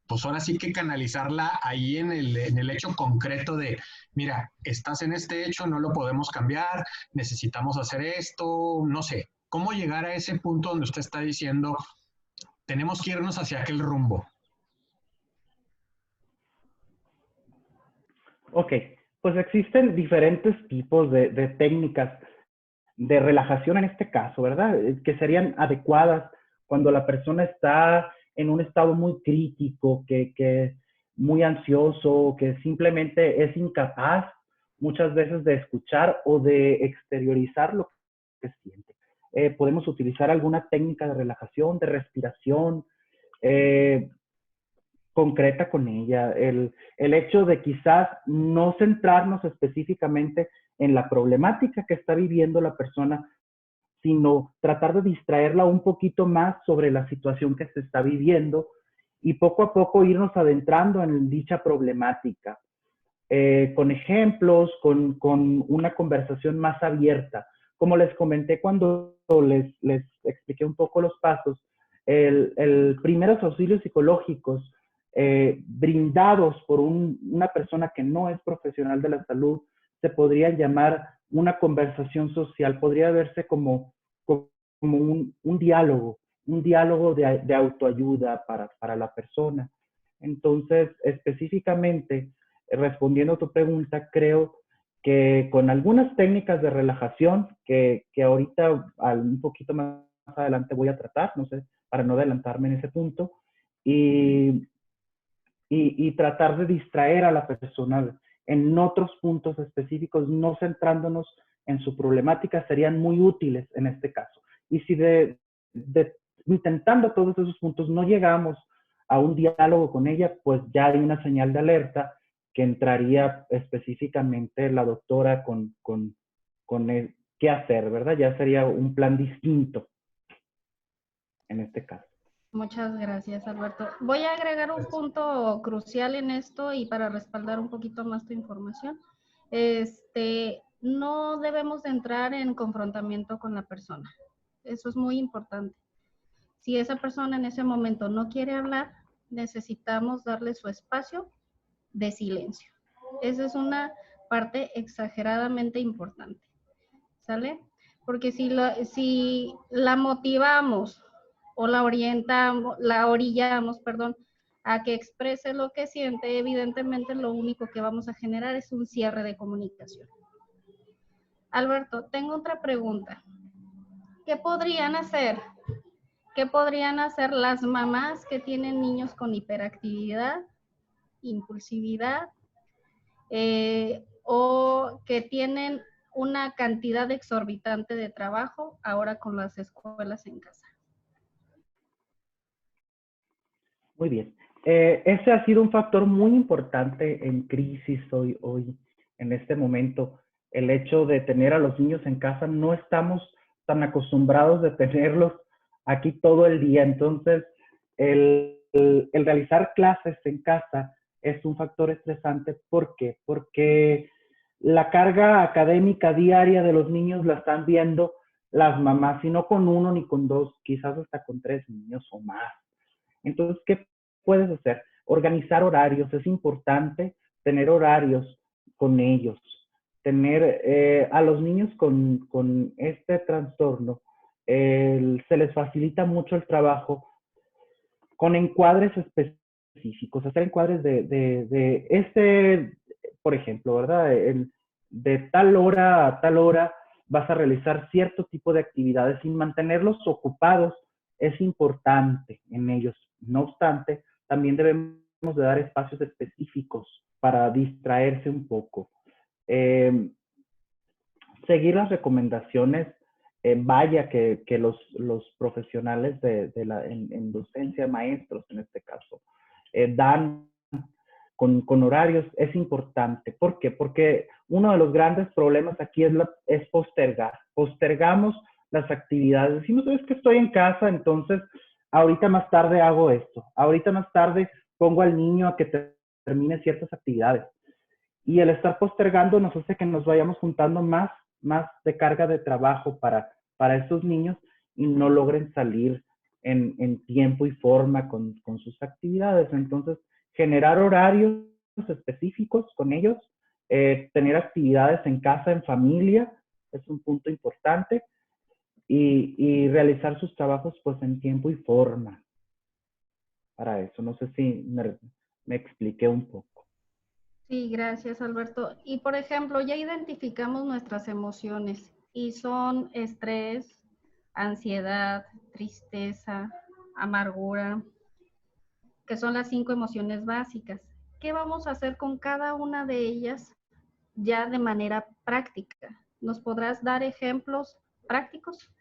pues ahora sí que canalizarla ahí en el hecho concreto de, mira, estás en este hecho, no lo podemos cambiar, necesitamos hacer esto, no sé, cómo llegar a ese punto donde usted está diciendo, tenemos que irnos hacia aquel rumbo? Ok, pues existen diferentes tipos de técnicas de relajación en este caso, ¿verdad? Que serían adecuadas cuando la persona está en un estado muy crítico, que muy ansioso, que simplemente es incapaz muchas veces de escuchar o de exteriorizar lo que siente. Podemos utilizar alguna técnica de relajación, de respiración, concreta con ella. El hecho de quizás no centrarnos específicamente en la problemática que está viviendo la persona, sino tratar de distraerla un poquito más sobre la situación que se está viviendo y poco a poco irnos adentrando en dicha problemática, con ejemplos, con una conversación más abierta. Como les comenté cuando les expliqué un poco los pasos, primeros auxilios psicológicos brindados por una persona que no es profesional de la salud se podrían llamar una conversación social, podría verse como un diálogo de autoayuda para la persona. Entonces, específicamente, respondiendo a tu pregunta, creo que con algunas técnicas de relajación que ahorita un poquito más adelante voy a tratar, no sé, para no adelantarme en ese punto, y tratar de distraer a la persona en otros puntos específicos, no centrándonos en su problemática, serían muy útiles en este caso. Y si intentando todos esos puntos no llegamos a un diálogo con ella, pues ya hay una señal de alerta que entraría específicamente la doctora con qué hacer, ¿verdad? Ya sería un plan distinto en este caso. Muchas gracias, Alberto. Voy a agregar un punto crucial en esto y para respaldar un poquito más tu información. No debemos de entrar en confrontamiento con la persona. Eso es muy importante. Si esa persona en ese momento no quiere hablar, necesitamos darle su espacio de silencio. Esa es una parte exageradamente importante, ¿sale? Porque si la motivamos o la orillamos, a que exprese lo que siente, evidentemente lo único que vamos a generar es un cierre de comunicación. Alberto, tengo otra pregunta. ¿Qué podrían hacer las mamás que tienen niños con hiperactividad, impulsividad, o que tienen una cantidad exorbitante de trabajo ahora con las escuelas en casa? Muy bien. Ese ha sido un factor muy importante en crisis hoy, en este momento. El hecho de tener a los niños en casa, no estamos tan acostumbrados de tenerlos aquí todo el día. Entonces, el realizar clases en casa es un factor estresante. ¿Por qué? Porque la carga académica diaria de los niños la están viendo las mamás, y no con uno ni con dos, quizás hasta con 3 niños o más. Entonces, ¿qué puedes hacer? Organizar horarios. Es importante tener horarios con ellos. Tener a los niños con este trastorno, se les facilita mucho el trabajo con encuadres específicos, hacer encuadres de este, por ejemplo, ¿verdad? De tal hora a tal hora vas a realizar cierto tipo de actividades y mantenerlos ocupados es importante en ellos. No obstante, también debemos de dar espacios específicos para distraerse un poco. Seguir las recomendaciones, vaya que los profesionales en docencia, maestros en este caso, dan con horarios, es importante. ¿Por qué? Porque uno de los grandes problemas aquí es postergar. Postergamos las actividades. Decimos, es que estoy en casa, entonces ahorita más tarde hago esto. Ahorita más tarde pongo al niño a que termine ciertas actividades. Y el estar postergando nos hace que nos vayamos juntando más de carga de trabajo para estos niños y no logren salir en tiempo y forma con sus actividades. Entonces, generar horarios específicos con ellos, tener actividades en casa, en familia, es un punto importante, y realizar sus trabajos pues en tiempo y forma para eso. No sé si me expliqué un poco. Sí, gracias, Alberto. Y por ejemplo, ya identificamos nuestras emociones y son estrés, ansiedad, tristeza, amargura, que son las 5 emociones básicas. ¿Qué vamos a hacer con cada una de ellas ya de manera práctica? ¿Nos podrás dar ejemplos prácticos?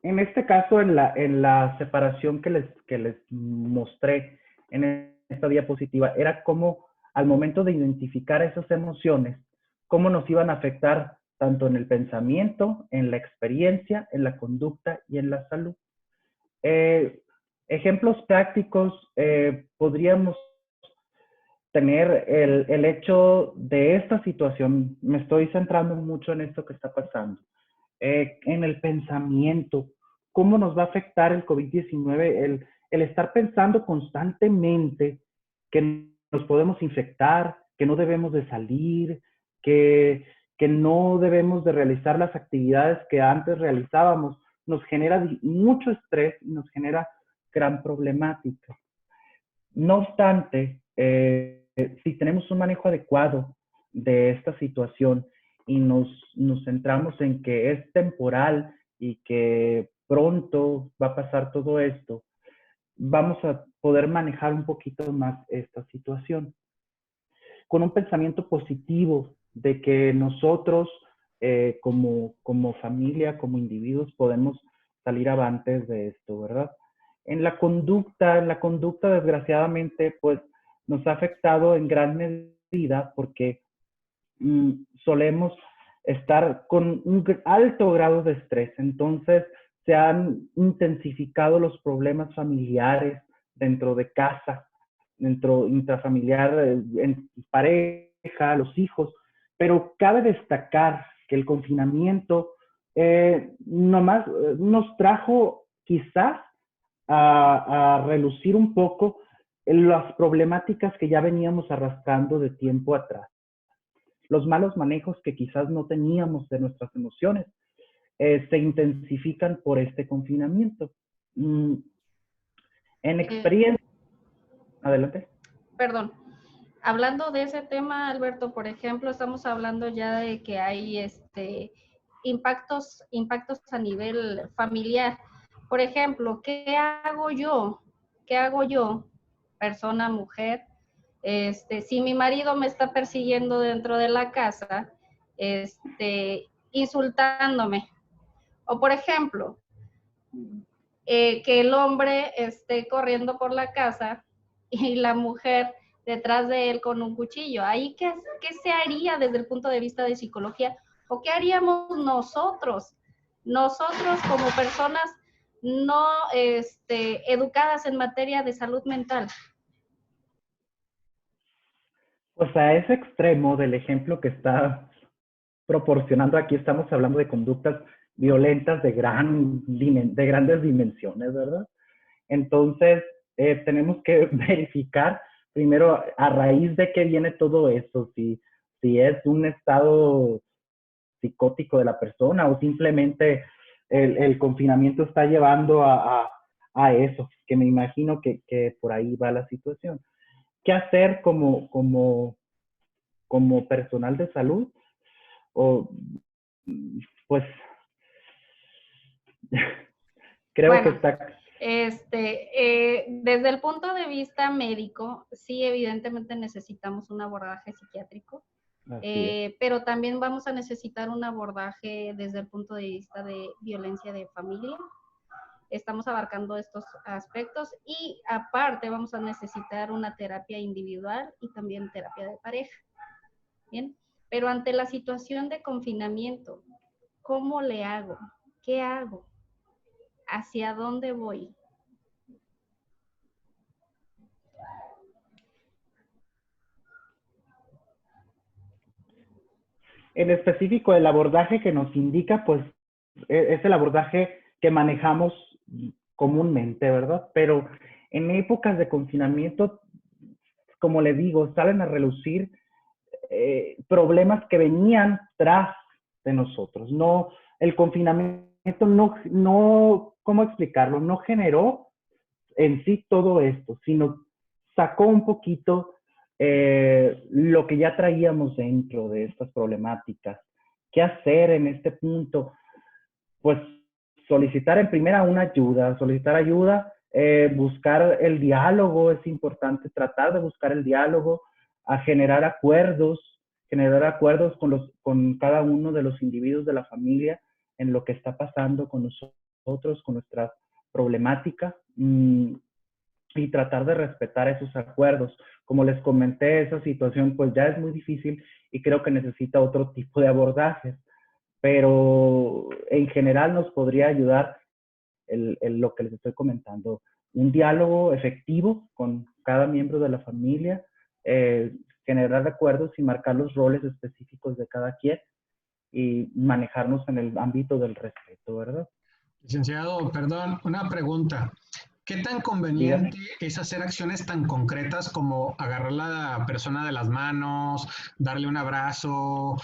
En este caso, en la separación que les mostré en esta diapositiva, era cómo al momento de identificar esas emociones, cómo nos iban a afectar tanto en el pensamiento, en la experiencia, en la conducta y en la salud. Ejemplos prácticos, podríamos tener el hecho de esta situación. Me estoy centrando mucho en esto que está pasando. En el pensamiento, cómo nos va a afectar el COVID-19, el estar pensando constantemente que nos podemos infectar, que no debemos de salir, que no debemos de realizar las actividades que antes realizábamos, nos genera mucho estrés y nos genera gran problemática. No obstante, si tenemos un manejo adecuado de esta situación y nos centramos en que es temporal y que pronto va a pasar todo esto, vamos a poder manejar un poquito más esta situación. Con un pensamiento positivo de que nosotros como familia, como individuos, podemos salir avantes de esto, ¿verdad? En la conducta desgraciadamente, pues nos ha afectado en gran medida porque solemos estar con un alto grado de estrés. Entonces, se han intensificado los problemas familiares dentro de casa, dentro intrafamiliar, en pareja, los hijos. Pero cabe destacar que el confinamiento nomás nos trajo quizás a relucir un poco las problemáticas que ya veníamos arrastrando de tiempo atrás. Los malos manejos que quizás no teníamos de nuestras emociones se intensifican por este confinamiento. En experiencia... Adelante. Perdón. Hablando de ese tema, Alberto, por ejemplo, estamos hablando ya de que hay impactos a nivel familiar. Por ejemplo, ¿qué hago yo? Persona, mujer, si mi marido me está persiguiendo dentro de la casa, insultándome? O por ejemplo, que el hombre esté corriendo por la casa y la mujer detrás de él con un cuchillo. Ahí, ¿qué se haría desde el punto de vista de psicología? ¿O qué haríamos nosotros como personas no educadas en materia de salud mental? Pues a ese extremo del ejemplo que está proporcionando aquí, estamos hablando de conductas violentas de grandes dimensiones, ¿verdad? Entonces, tenemos que verificar primero a raíz de qué viene todo esto, si es un estado psicótico de la persona o simplemente el confinamiento está llevando a eso, que me imagino que por ahí va la situación. ¿Qué hacer como personal de salud? O, pues, creo que Bueno, está... desde el punto de vista médico, sí, evidentemente necesitamos un abordaje psiquiátrico, pero también vamos a necesitar un abordaje desde el punto de vista de violencia de familia. Estamos abarcando estos aspectos y aparte vamos a necesitar una terapia individual y también terapia de pareja. Bien, pero ante la situación de confinamiento, ¿cómo le hago? ¿Qué hago? ¿Hacia dónde voy? En específico, el abordaje que nos indica, pues, es el abordaje que manejamos comúnmente, ¿verdad? Pero en épocas de confinamiento, como le digo, salen a relucir problemas que venían tras de nosotros. No, el confinamiento no, ¿cómo explicarlo? No generó en sí todo esto, sino sacó un poquito lo que ya traíamos dentro de estas problemáticas. ¿Qué hacer en este punto? Pues solicitar en primera una ayuda, buscar el diálogo, es importante tratar de buscar el diálogo, a generar acuerdos con cada uno de los individuos de la familia en lo que está pasando con nosotros, con nuestra problemática, y tratar de respetar esos acuerdos. Como les comenté, esa situación pues ya es muy difícil y creo que necesita otro tipo de abordajes, pero en general nos podría ayudar lo que les estoy comentando, un diálogo efectivo con cada miembro de la familia, generar acuerdos y marcar los roles específicos de cada quien y manejarnos en el ámbito del respeto, ¿verdad? Licenciado, perdón, una pregunta. ¿Qué tan conveniente es hacer acciones tan concretas como agarrar a la persona de las manos, darle un abrazo,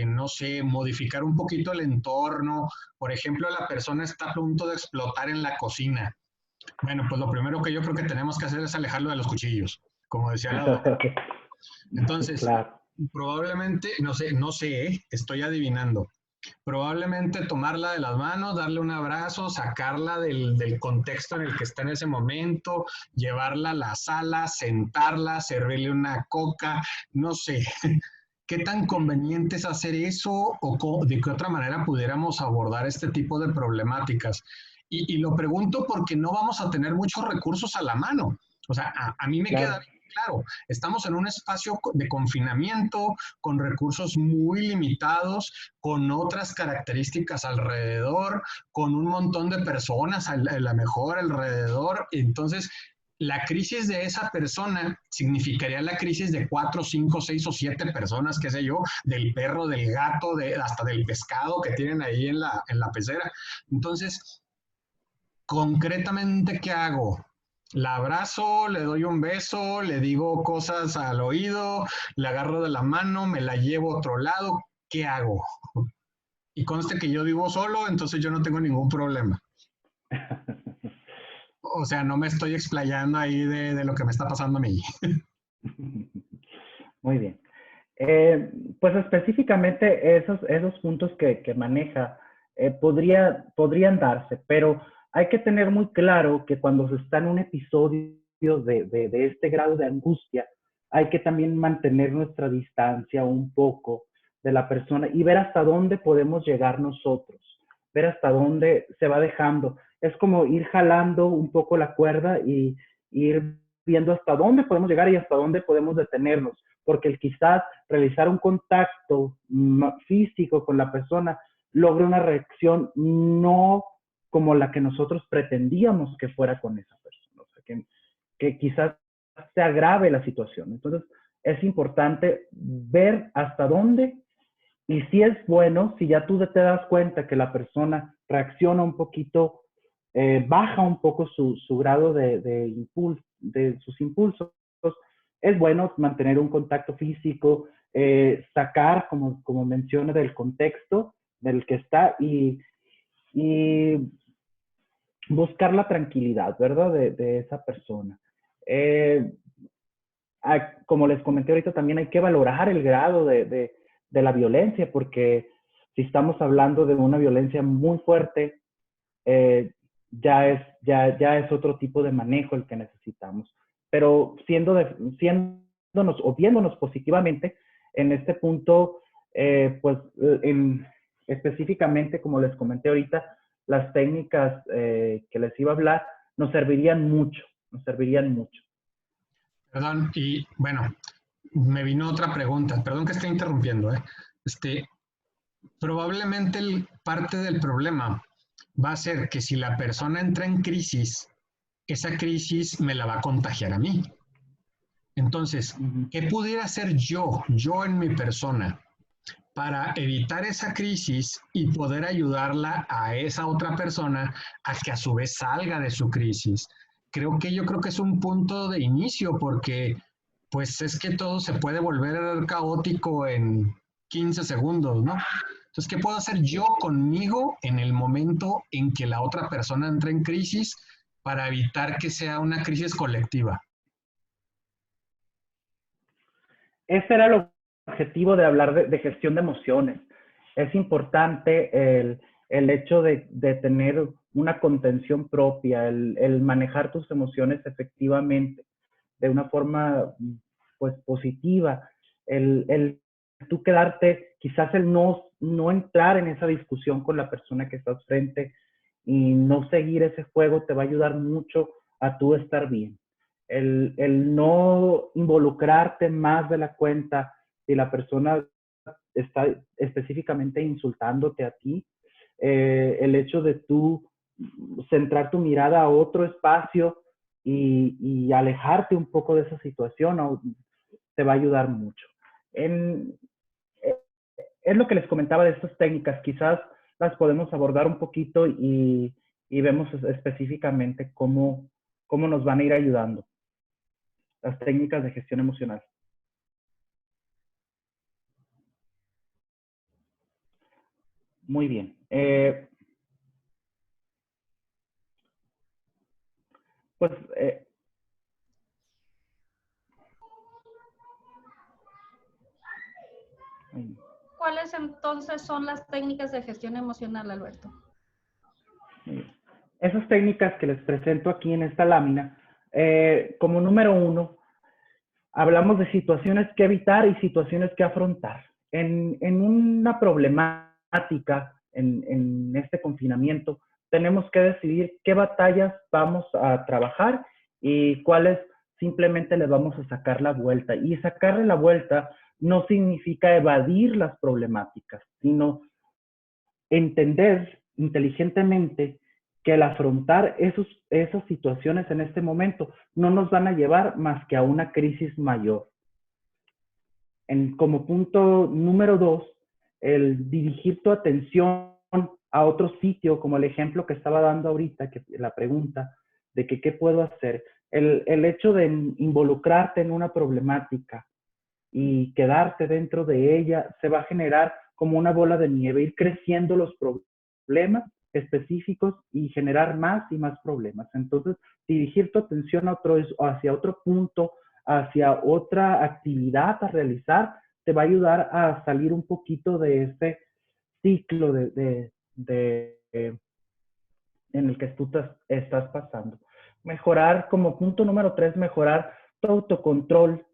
no sé, modificar un poquito el entorno? Por ejemplo, la persona está a punto de explotar en la cocina. Bueno, pues lo primero que yo creo que tenemos que hacer es alejarlo de los cuchillos, como decía la doctora. Entonces, claro. probablemente, no sé, estoy adivinando. Probablemente tomarla de las manos, darle un abrazo, sacarla del contexto en el que está en ese momento, llevarla a la sala, sentarla, servirle una coca, no sé. ¿Qué tan conveniente es hacer eso o de qué otra manera pudiéramos abordar este tipo de problemáticas? Y lo pregunto porque no vamos a tener muchos recursos a la mano. O sea, a mí me queda bien claro, estamos en un espacio de confinamiento con recursos muy limitados, con otras características alrededor, con un montón de personas a la mejor alrededor. Entonces, la crisis de esa persona significaría la crisis de 4, 5, 6 o 7 personas, qué sé yo, del perro, del gato, hasta del pescado que tienen ahí en la pecera. Entonces, concretamente, ¿qué hago? La abrazo, le doy un beso, le digo cosas al oído, le agarro de la mano, me la llevo a otro lado, ¿qué hago? Y conste que yo vivo solo, entonces yo no tengo ningún problema. O sea, no me estoy explayando ahí de lo que me está pasando a mí. Muy bien. Pues específicamente esos puntos que maneja podrían darse, pero hay que tener muy claro que cuando se está en un episodio de este grado de angustia, hay que también mantener nuestra distancia un poco de la persona y ver hasta dónde podemos llegar nosotros, ver hasta dónde se va dejando. Es como ir jalando un poco la cuerda y ir viendo hasta dónde podemos llegar y hasta dónde podemos detenernos, porque el quizás realizar un contacto físico con la persona logre una reacción no como la que nosotros pretendíamos que fuera con esa persona, o sea, que quizás se agrave la situación. Entonces, es importante ver hasta dónde, y si es bueno, si ya tú te das cuenta que la persona reacciona un poquito, baja un poco su grado de sus impulsos, es bueno mantener un contacto físico, sacar, como menciona, del contexto del que está y y buscar la tranquilidad, ¿verdad? De esa persona. Como les comenté ahorita, también hay que valorar el grado de la violencia, porque si estamos hablando de una violencia muy fuerte, ya es otro tipo de manejo el que necesitamos. Pero siéndonos o viéndonos positivamente, en este punto, pues específicamente, como les comenté ahorita, las técnicas que les iba a hablar nos servirían mucho, nos servirían mucho. Perdón, y bueno, me vino otra pregunta, perdón que esté interrumpiendo, ¿eh? Probablemente parte del problema va a ser que si la persona entra en crisis, esa crisis me la va a contagiar a mí. Entonces, ¿qué pudiera hacer yo en mi persona, para evitar esa crisis y poder ayudarla a esa otra persona a que a su vez salga de su crisis? Yo creo que es un punto de inicio, porque pues es que todo se puede volver caótico en 15 segundos, ¿no? Entonces, ¿qué puedo hacer yo conmigo en el momento en que la otra persona entre en crisis para evitar que sea una crisis colectiva? Ese era el objetivo de hablar de gestión de emociones. Es importante el hecho de tener una contención propia, el manejar tus emociones efectivamente de una forma pues positiva, el tú quedarte, quizás el no entrar en esa discusión con la persona que estás frente y no seguir ese juego te va a ayudar mucho a tú estar bien. El no involucrarte más de la cuenta si la persona está específicamente insultándote a ti, el hecho de tú centrar tu mirada a otro espacio y alejarte un poco de esa situación te va a ayudar mucho. Es lo que les comentaba de estas técnicas, quizás las podemos abordar un poquito y vemos específicamente cómo nos van a ir ayudando las técnicas de gestión emocional. Muy bien. Pues ¿cuáles entonces son las técnicas de gestión emocional, Alberto? Esas técnicas que les presento aquí en esta lámina, como número 1, hablamos de situaciones que evitar y situaciones que afrontar. En una problemática, en este confinamiento, tenemos que decidir qué batallas vamos a trabajar y cuáles simplemente le vamos a sacar la vuelta. Y sacarle la vuelta no significa evadir las problemáticas, sino entender inteligentemente que el afrontar esas situaciones en este momento no nos van a llevar más que a una crisis mayor. Como punto número 2, el dirigir tu atención a otro sitio, como el ejemplo que estaba dando ahorita, que la pregunta de que qué puedo hacer. El hecho de involucrarte en una problemática y quedarte dentro de ella se va a generar como una bola de nieve, ir creciendo los problemas específicos y generar más y más problemas. Entonces, dirigir tu atención hacia otro punto, hacia otra actividad a realizar, te va a ayudar a salir un poquito de ese ciclo en el que tú estás pasando. Mejorar, como punto número 3, mejorar tu autocontrol,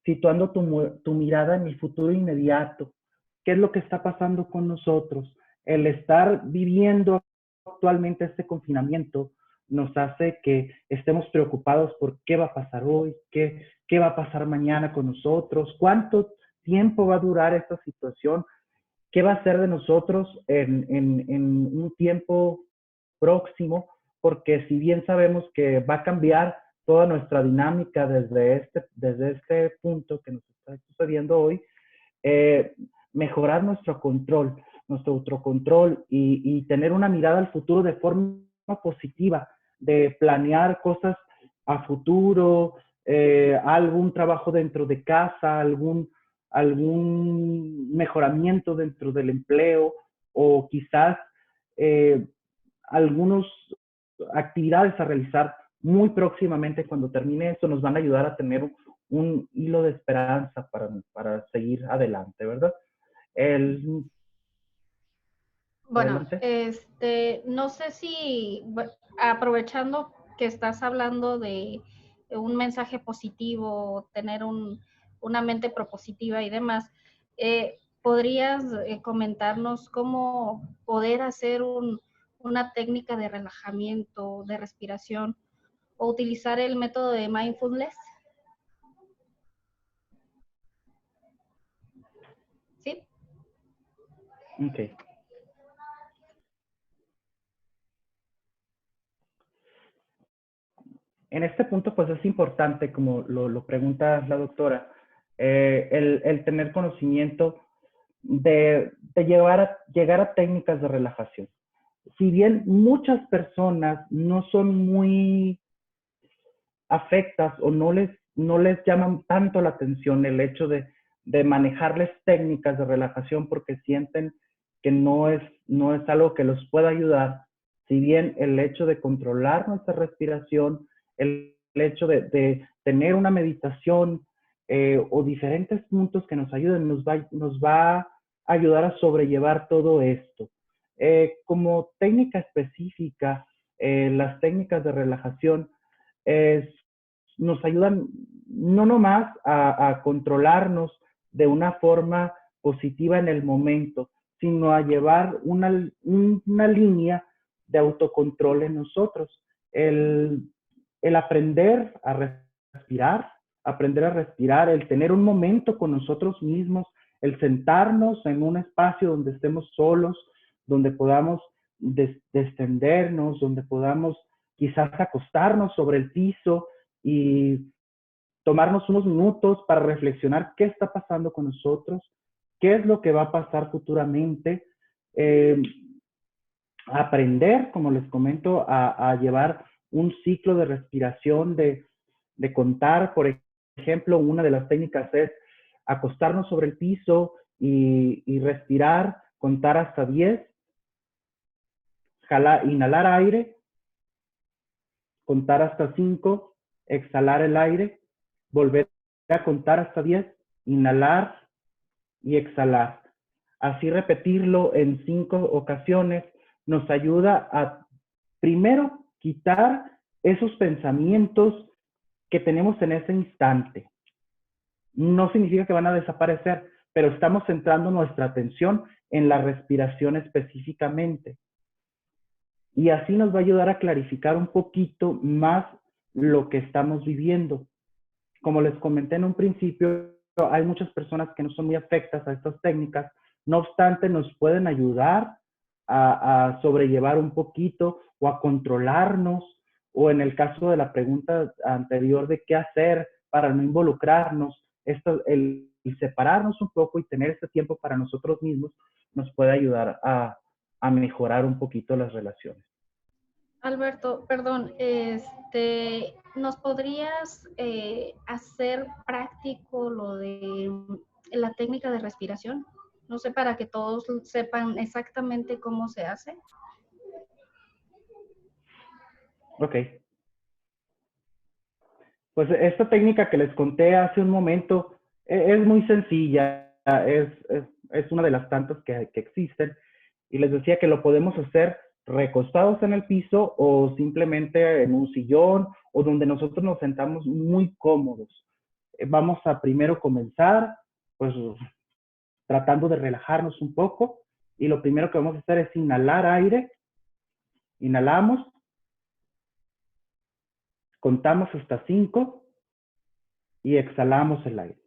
situando tu mirada en el futuro inmediato. ¿Qué es lo que está pasando con nosotros? El estar viviendo actualmente este confinamiento nos hace que estemos preocupados por qué va a pasar hoy, qué va a pasar mañana con nosotros, cuánto tiempo va a durar esta situación, qué va a ser de nosotros en un tiempo próximo, porque si bien sabemos que va a cambiar toda nuestra dinámica desde este punto que nos está sucediendo hoy, mejorar nuestro autocontrol y tener una mirada al futuro de forma positiva, de planear cosas a futuro, algún trabajo dentro de casa, algún mejoramiento dentro del empleo, o quizás algunas actividades a realizar muy próximamente. Cuando termine esto, nos van a ayudar a tener un hilo de esperanza para seguir adelante, ¿verdad? Bueno, Adelante. no sé si, aprovechando que estás hablando de un mensaje positivo, tener una mente propositiva y demás, ¿podrías comentarnos cómo poder hacer una técnica de relajamiento, de respiración, o utilizar el método de mindfulness? ¿Sí? Ok. En este punto, pues es importante, como lo pregunta la doctora, el tener conocimiento de llegar a técnicas de relajación. Si bien muchas personas no son muy afectas o no les llaman tanto la atención el hecho de manejarles técnicas de relajación porque sienten que no es algo que los pueda ayudar, si bien el hecho de controlar nuestra respiración, el hecho de tener una meditación o diferentes puntos que nos ayuden, nos va a ayudar a sobrellevar todo esto. Como técnica específica, las técnicas de relajación nos ayudan no nomás a controlarnos de una forma positiva en el momento, sino a llevar una línea de autocontrol en nosotros. El aprender a respirar, el tener un momento con nosotros mismos, el sentarnos en un espacio donde estemos solos, donde podamos descendernos, donde podamos quizás acostarnos sobre el piso y tomarnos unos minutos para reflexionar qué está pasando con nosotros, qué es lo que va a pasar futuramente, aprender, como les comento, a llevar un ciclo de respiración, de contar. Por ejemplo, una de las técnicas es acostarnos sobre el piso y respirar, contar hasta 10, inhalar aire, contar hasta 5, exhalar el aire, volver a contar hasta 10, inhalar y exhalar. Así repetirlo en 5 ocasiones nos ayuda a primero quitar esos pensamientos que tenemos en ese instante. No significa que van a desaparecer, pero estamos centrando nuestra atención en la respiración específicamente. Y así nos va a ayudar a clarificar un poquito más lo que estamos viviendo. Como les comenté en un principio, hay muchas personas que no son muy afectas a estas técnicas, no obstante nos pueden ayudar a sobrellevar un poquito o a controlarnos, o en el caso de la pregunta anterior de qué hacer para no involucrarnos, el separarnos un poco y tener ese tiempo para nosotros mismos nos puede ayudar a mejorar un poquito las relaciones. Alberto, perdón, ¿nos podrías hacer práctico lo de la técnica de respiración? No sé, para que todos sepan exactamente cómo se hace. Ok. Pues esta técnica que les conté hace un momento es muy sencilla, es una de las tantas que existen. Y les decía que lo podemos hacer recostados en el piso o simplemente en un sillón o donde nosotros nos sentamos muy cómodos. Vamos a primero comenzar, pues tratando de relajarnos un poco. Y lo primero que vamos a hacer es inhalar aire. Inhalamos. Contamos hasta 5 y exhalamos el aire.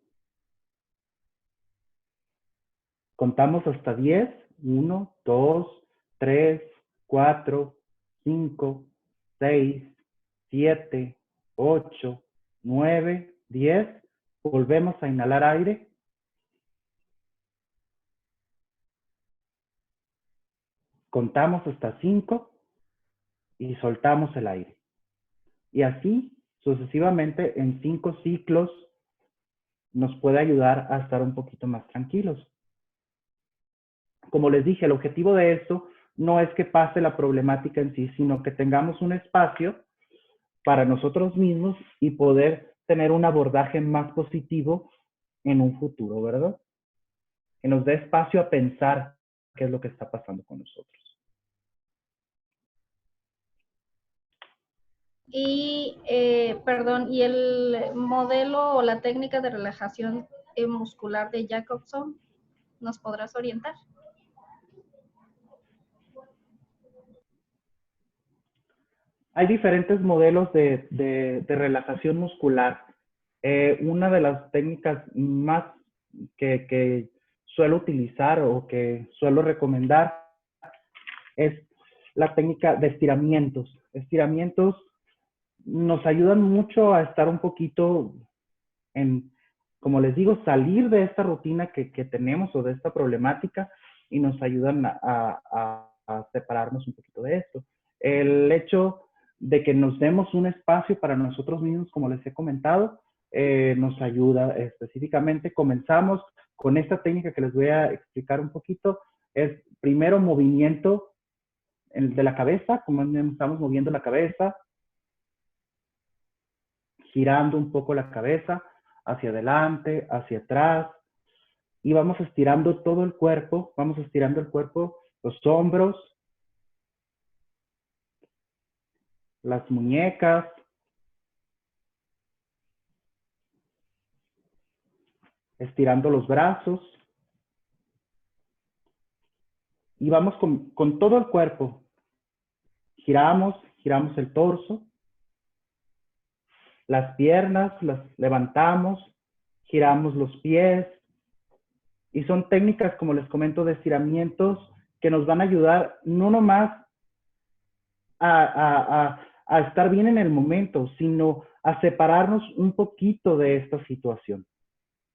Contamos hasta 10. 1, 2, 3, 4, 5, 6, 7, 8, 9, 10. Volvemos a inhalar aire. Contamos hasta 5 y soltamos el aire. Y así sucesivamente en 5 ciclos nos puede ayudar a estar un poquito más tranquilos. Como les dije, el objetivo de esto no es que pase la problemática en sí, sino que tengamos un espacio para nosotros mismos y poder tener un abordaje más positivo en un futuro, ¿verdad? Que nos dé espacio a pensar qué es lo que está pasando con nosotros. Y, perdón, ¿y el modelo o la técnica de relajación muscular de Jacobson nos podrás orientar? Hay diferentes modelos de relajación muscular. Una de las técnicas más que suelo utilizar o que suelo recomendar es la técnica de estiramientos. Estiramientos nos ayudan mucho a estar un poquito en, como les digo, salir de esta rutina que tenemos o de esta problemática y nos ayudan a separarnos un poquito de esto. El hecho de que nos demos un espacio para nosotros mismos, como les he comentado, nos ayuda específicamente. Comenzamos con esta técnica que les voy a explicar un poquito. Es primero movimiento de la cabeza, como estamos moviendo la cabeza, girando un poco la cabeza hacia adelante, hacia atrás, y vamos estirando todo el cuerpo, vamos estirando el cuerpo, los hombros, las muñecas, estirando los brazos, y vamos con todo el cuerpo. Giramos el torso, las piernas, las levantamos, giramos los pies, y son técnicas, como les comento, de estiramientos que nos van a ayudar no nomás a estar bien en el momento, sino a separarnos un poquito de esta situación,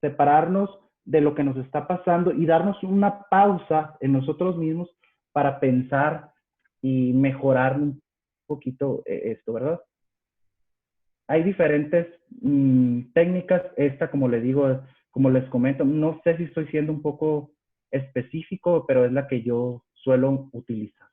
separarnos de lo que nos está pasando y darnos una pausa en nosotros mismos para pensar y mejorar un poquito esto, ¿verdad? Hay diferentes técnicas. Esta, como les digo, como les comento, no sé si estoy siendo un poco específico, pero es la que yo suelo utilizar.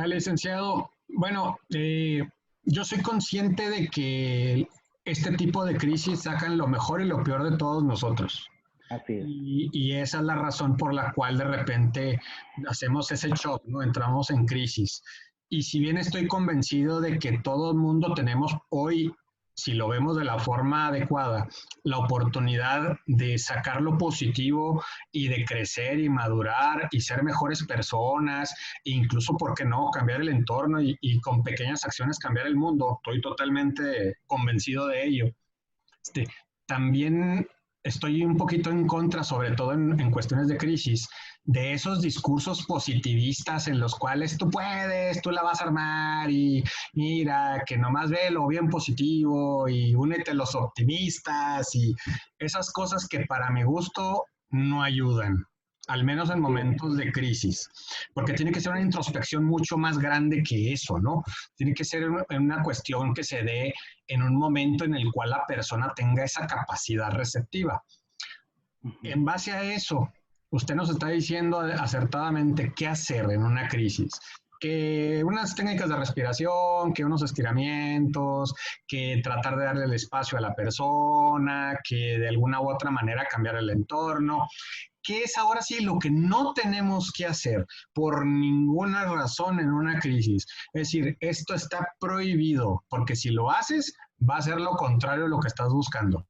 Licenciado, bueno, yo soy consciente de que este tipo de crisis sacan lo mejor y lo peor de todos nosotros. Así es. Y esa es la razón por la cual de repente hacemos ese shock, ¿no? Entramos en crisis. Y si bien estoy convencido de que todo el mundo tenemos hoy, si lo vemos de la forma adecuada, la oportunidad de sacar lo positivo y de crecer y madurar y ser mejores personas, e incluso, ¿por qué no?, cambiar el entorno y con pequeñas acciones cambiar el mundo. Estoy totalmente convencido de ello. También estoy un poquito en contra, sobre todo en cuestiones de crisis, de esos discursos positivistas en los cuales tú puedes, tú la vas a armar y mira, que nomás ve lo bien positivo y únete a los optimistas y esas cosas que para mi gusto no ayudan, al menos en momentos de crisis, porque tiene que ser una introspección mucho más grande que eso, ¿no? Tiene que ser una cuestión que se dé en un momento en el cual la persona tenga esa capacidad receptiva. En base a eso, usted nos está diciendo acertadamente qué hacer en una crisis. Que unas técnicas de respiración, que unos estiramientos, que tratar de darle el espacio a la persona, que de alguna u otra manera cambiar el entorno. ¿Qué es ahora sí lo que no tenemos que hacer por ninguna razón en una crisis? Es decir, esto está prohibido, porque si lo haces, va a ser lo contrario de lo que estás buscando.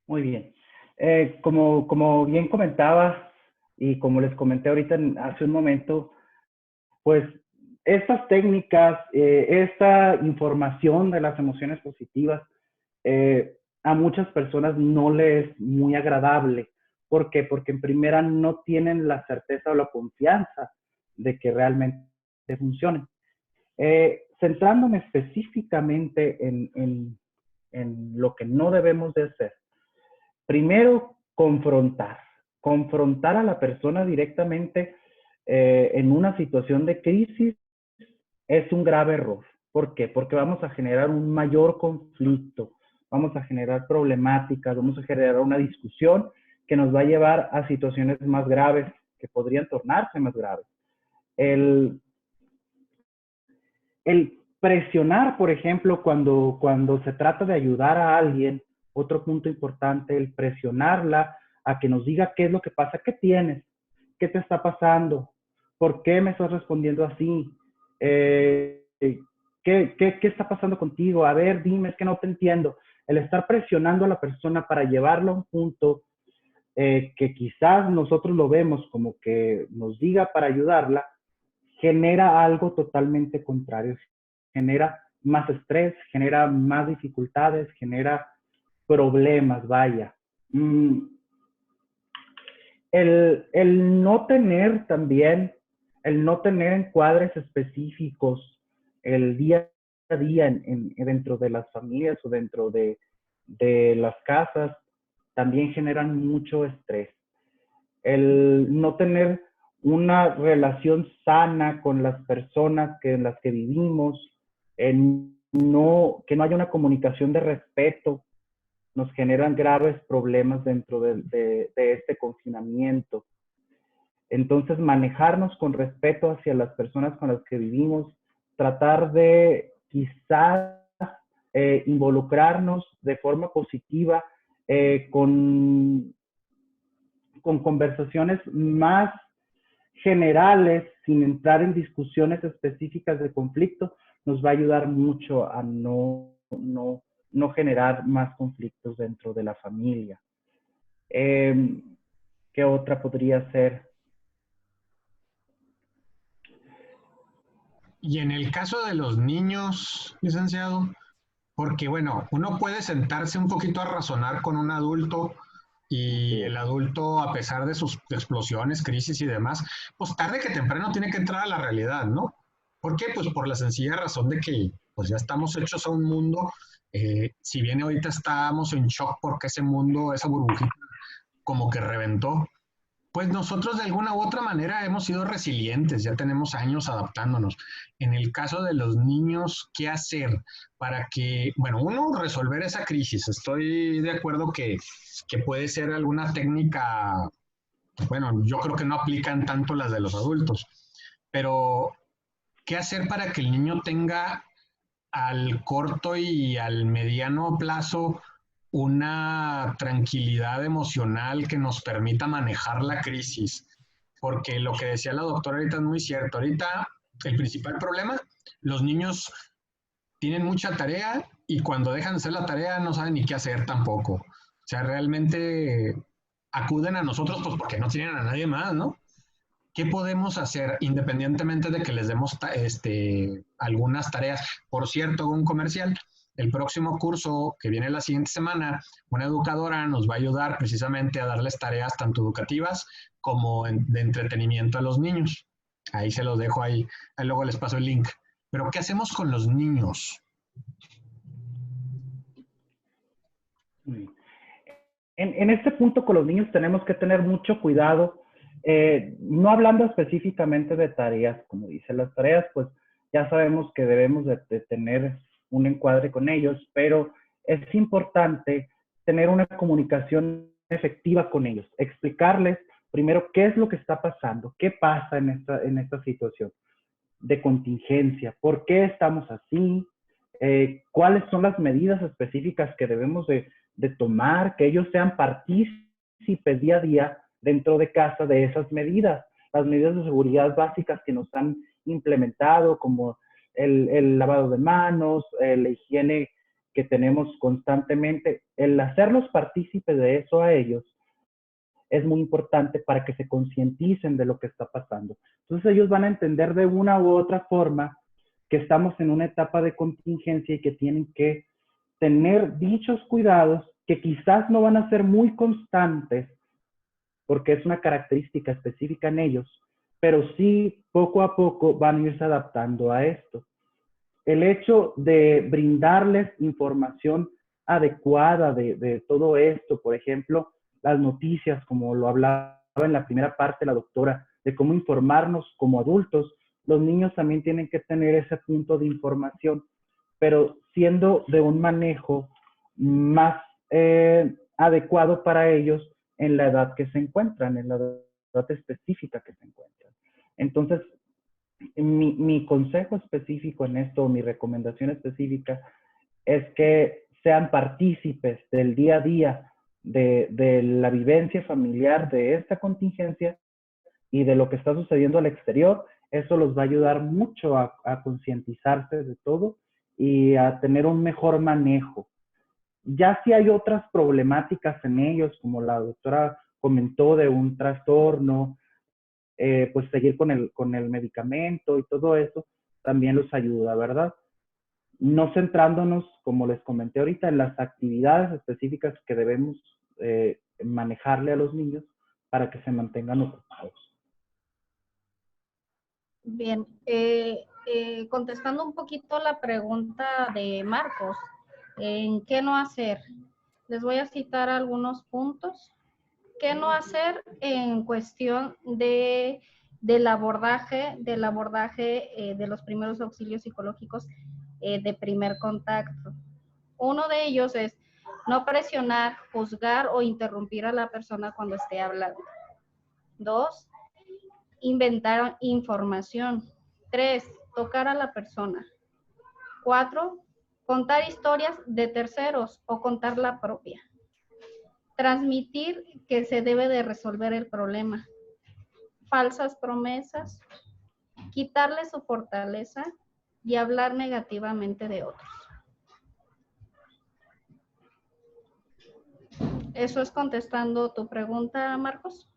Muy bien. Como bien comentaba y como les comenté ahorita hace un momento, pues estas técnicas, esta información de las emociones positivas, a muchas personas no les es muy agradable. ¿Por qué? Porque en primera no tienen la certeza o la confianza de que realmente funcionen. Centrándome específicamente en lo que no debemos de hacer. Primero, confrontar a la persona directamente en una situación de crisis es un grave error. ¿Por qué? Porque vamos a generar un mayor conflicto, vamos a generar problemáticas, vamos a generar una discusión que nos va a llevar a situaciones más graves, que podrían tornarse más graves. El presionar, por ejemplo, cuando se trata de ayudar a alguien, otro punto importante, el presionarla a que nos diga qué es lo que pasa, qué tienes, qué te está pasando, por qué me estás respondiendo así, ¿qué está pasando contigo? A ver, dime, es que no te entiendo. El estar presionando a la persona para llevarlo a un punto que quizás nosotros lo vemos como que nos diga para ayudarla, genera algo totalmente contrario. Genera más estrés, genera más dificultades, genera problemas, vaya. El no tener también, el no tener encuadres específicos el día a día dentro de las familias o dentro de las casas, también generan mucho estrés. El no tener una relación sana con las personas en las que vivimos, que no haya una comunicación de respeto, nos generan graves problemas dentro de este confinamiento. Entonces, manejarnos con respeto hacia las personas con las que vivimos, tratar de quizás involucrarnos de forma positiva con conversaciones más generales, sin entrar en discusiones específicas de conflicto, nos va a ayudar mucho a no generar más conflictos dentro de la familia. ¿Qué otra podría ser? Y en el caso de los niños, licenciado, porque bueno, uno puede sentarse un poquito a razonar con un adulto y el adulto, a pesar de sus explosiones, crisis y demás, pues tarde que temprano tiene que entrar a la realidad, ¿no? ¿Por qué? Pues por la sencilla razón de que pues ya estamos hechos a un mundo, si bien ahorita estamos en shock porque ese mundo, esa burbujita, como que reventó, pues nosotros de alguna u otra manera hemos sido resilientes, ya tenemos años adaptándonos. En el caso de los niños, ¿qué hacer para que, bueno, uno, resolver esa crisis? Estoy de acuerdo que puede ser alguna técnica, bueno, yo creo que no aplican tanto las de los adultos, pero ¿qué hacer para que el niño tenga al corto y al mediano plazo una tranquilidad emocional que nos permita manejar la crisis? Porque lo que decía la doctora ahorita es muy cierto. Ahorita el principal problema, los niños tienen mucha tarea y cuando dejan de hacer la tarea no saben ni qué hacer tampoco. O sea, realmente acuden a nosotros pues porque no tienen a nadie más, ¿no? ¿Qué podemos hacer independientemente de que les demos algunas tareas? Por cierto, un comercial, el próximo curso que viene la siguiente semana, una educadora nos va a ayudar precisamente a darles tareas tanto educativas como de entretenimiento a los niños. Ahí se los dejo ahí luego les paso el link. Pero ¿qué hacemos con los niños? En este punto con los niños tenemos que tener mucho cuidado. No hablando específicamente de tareas, como dice, las tareas, pues ya sabemos que debemos de tener un encuadre con ellos, pero es importante tener una comunicación efectiva con ellos, explicarles primero qué es lo que está pasando, qué pasa en esta situación de contingencia, por qué estamos así, cuáles son las medidas específicas que debemos de tomar, que ellos sean partícipes día a día dentro de casa de esas medidas, las medidas de seguridad básicas que nos han implementado, como el lavado de manos, la higiene que tenemos constantemente, el hacerlos partícipes de eso a ellos es muy importante para que se concienticen de lo que está pasando. Entonces ellos van a entender de una u otra forma que estamos en una etapa de contingencia y que tienen que tener dichos cuidados que quizás no van a ser muy constantes, porque es una característica específica en ellos, pero sí poco a poco van a irse adaptando a esto. El hecho de brindarles información adecuada de todo esto, por ejemplo, las noticias, como lo hablaba en la primera parte la doctora, de cómo informarnos como adultos, los niños también tienen que tener ese punto de información, pero siendo de un manejo más adecuado para ellos en la edad que se encuentran, en la edad específica que se encuentran. Entonces, mi consejo específico en esto, mi recomendación específica, es que sean partícipes del día a día de la vivencia familiar de esta contingencia y de lo que está sucediendo al exterior. Eso los va a ayudar mucho a concientizarse de todo y a tener un mejor manejo. Ya si hay otras problemáticas en ellos, como la doctora comentó de un trastorno, pues seguir con el medicamento y todo eso también los ayuda, ¿verdad? No centrándonos, como les comenté ahorita, en las actividades específicas que debemos manejarle a los niños para que se mantengan ocupados. Bien, contestando un poquito la pregunta de Marcos, ¿en qué no hacer? Les voy a citar algunos puntos. ¿Qué no hacer en cuestión del abordaje de los primeros auxilios psicológicos de primer contacto? Uno de ellos es no presionar, juzgar o interrumpir a la persona cuando esté hablando. 2, inventar información. 3, tocar a la persona. 4, contar historias de terceros o contar la propia. Transmitir que se debe de resolver el problema. Falsas promesas. Quitarle su fortaleza y hablar negativamente de otros. ¿Eso es contestando tu pregunta, Marcos?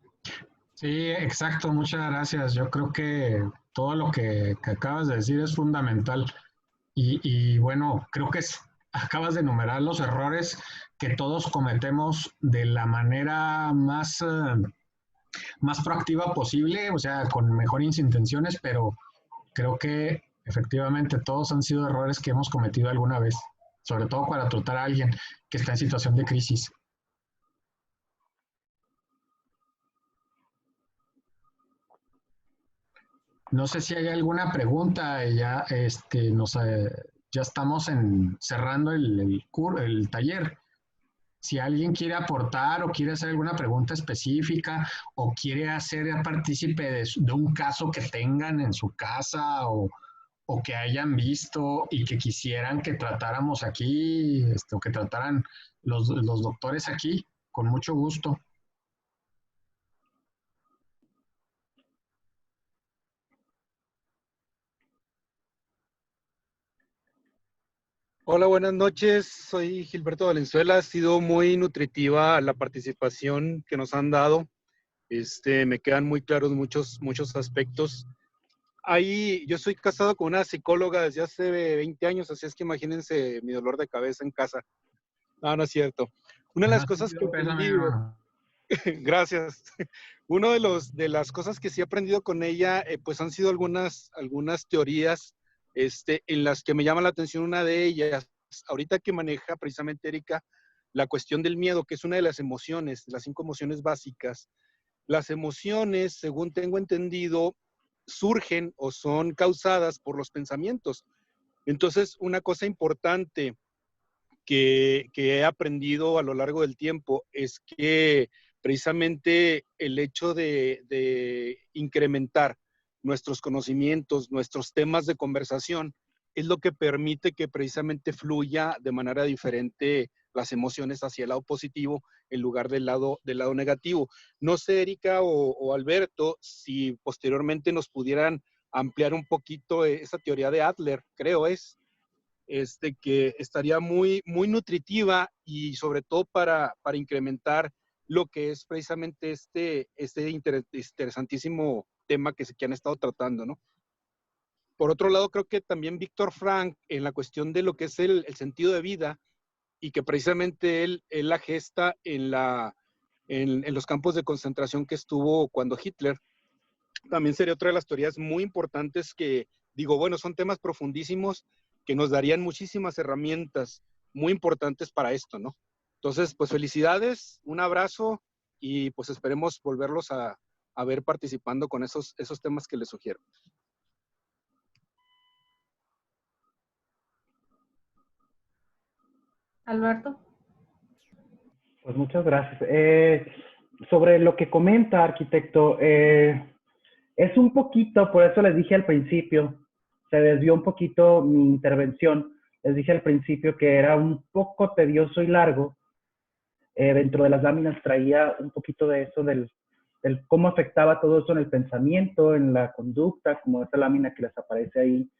Sí, exacto, muchas gracias. Yo creo que todo lo que acabas de decir es fundamental. Y bueno, creo que acabas de enumerar los errores que todos cometemos de la manera más proactiva posible, o sea, con mejores intenciones, pero creo que efectivamente todos han sido errores que hemos cometido alguna vez, sobre todo para tratar a alguien que está en situación de crisis. No sé si hay alguna pregunta, ya, ya estamos cerrando el taller. Si alguien quiere aportar o quiere hacer alguna pregunta específica o quiere hacer partícipe de un caso que tengan en su casa o que hayan visto y que quisieran que tratáramos aquí, o que trataran los doctores aquí, con mucho gusto. Hola, buenas noches. Soy Gilberto Valenzuela. Ha sido muy nutritiva la participación que nos han dado. Me quedan muy claros muchos aspectos. Yo soy casado con una psicóloga desde hace 20 años, así es que imagínense mi dolor de cabeza en casa. No, no es cierto. Una de las cosas que aprendí, gracias. De las cosas que sí he aprendido con ella, pues han sido algunas teorías en las que me llama la atención una de ellas. Ahorita que maneja precisamente Erika, la cuestión del miedo, que es una de las emociones, las 5 emociones básicas. Las emociones, según tengo entendido, surgen o son causadas por los pensamientos. Entonces, una cosa importante que he aprendido a lo largo del tiempo es que precisamente el hecho de incrementar nuestros conocimientos, nuestros temas de conversación, es lo que permite que precisamente fluya de manera diferente las emociones hacia el lado positivo en lugar del lado negativo. No sé, Erika o Alberto, si posteriormente nos pudieran ampliar un poquito esa teoría de Adler, creo es, que estaría muy nutritiva y sobre todo para incrementar lo que es precisamente este interesantísimo tema que han estado tratando, ¿no? Por otro lado, creo que también Víctor Frank, en la cuestión de lo que es el sentido de vida, y que precisamente él la gesta en los campos de concentración que estuvo cuando Hitler, también sería otra de las teorías muy importantes que, digo, bueno, son temas profundísimos que nos darían muchísimas herramientas muy importantes para esto, ¿no? Entonces, pues felicidades, un abrazo y pues esperemos volverlos a ver participando con esos temas que les sugiero. Alberto. Pues muchas gracias. Sobre lo que comenta, arquitecto, es un poquito, por eso les dije al principio, se desvió un poquito mi intervención. Les dije al principio que era un poco tedioso y largo. Dentro de las láminas traía un poquito de eso del cómo afectaba todo eso en el pensamiento, en la conducta, como esa lámina que les aparece ahí.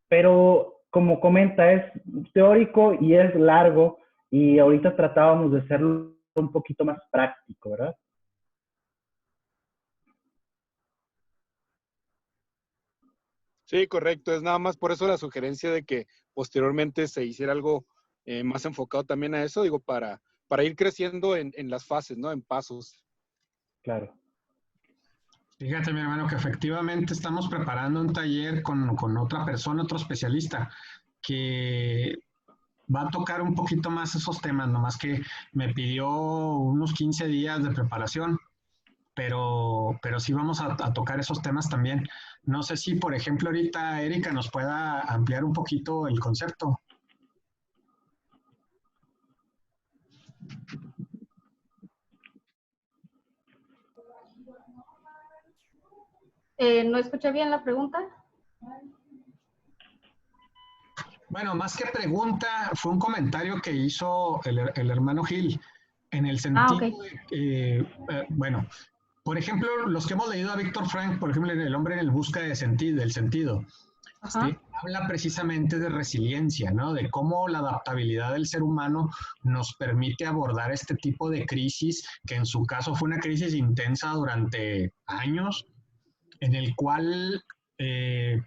Pero como comenta, es teórico y es largo, y ahorita tratábamos de hacerlo un poquito más práctico, ¿verdad? Sí, correcto. Es nada más por eso la sugerencia de que posteriormente se hiciera algo más enfocado también a eso, digo, para ir creciendo en las fases, ¿no? En pasos. Claro. Fíjate, mi hermano, que efectivamente estamos preparando un taller con otra persona, otro especialista, que va a tocar un poquito más esos temas, nomás que me pidió unos 15 días de preparación, pero sí vamos a tocar esos temas también. No sé si, por ejemplo, ahorita Erika nos pueda ampliar un poquito el concepto. ¿No escuché bien la pregunta? Bueno, más que pregunta, fue un comentario que hizo el hermano Gil, en el Ah, sentido ok. de que, bueno, por ejemplo, los que hemos leído a Víctor Frank, por ejemplo, en El hombre en el busca de sentido, del sentido, Ajá. habla precisamente de resiliencia, ¿no? De cómo la adaptabilidad del ser humano nos permite abordar este tipo de crisis, que en su caso fue una crisis intensa durante años, en el cual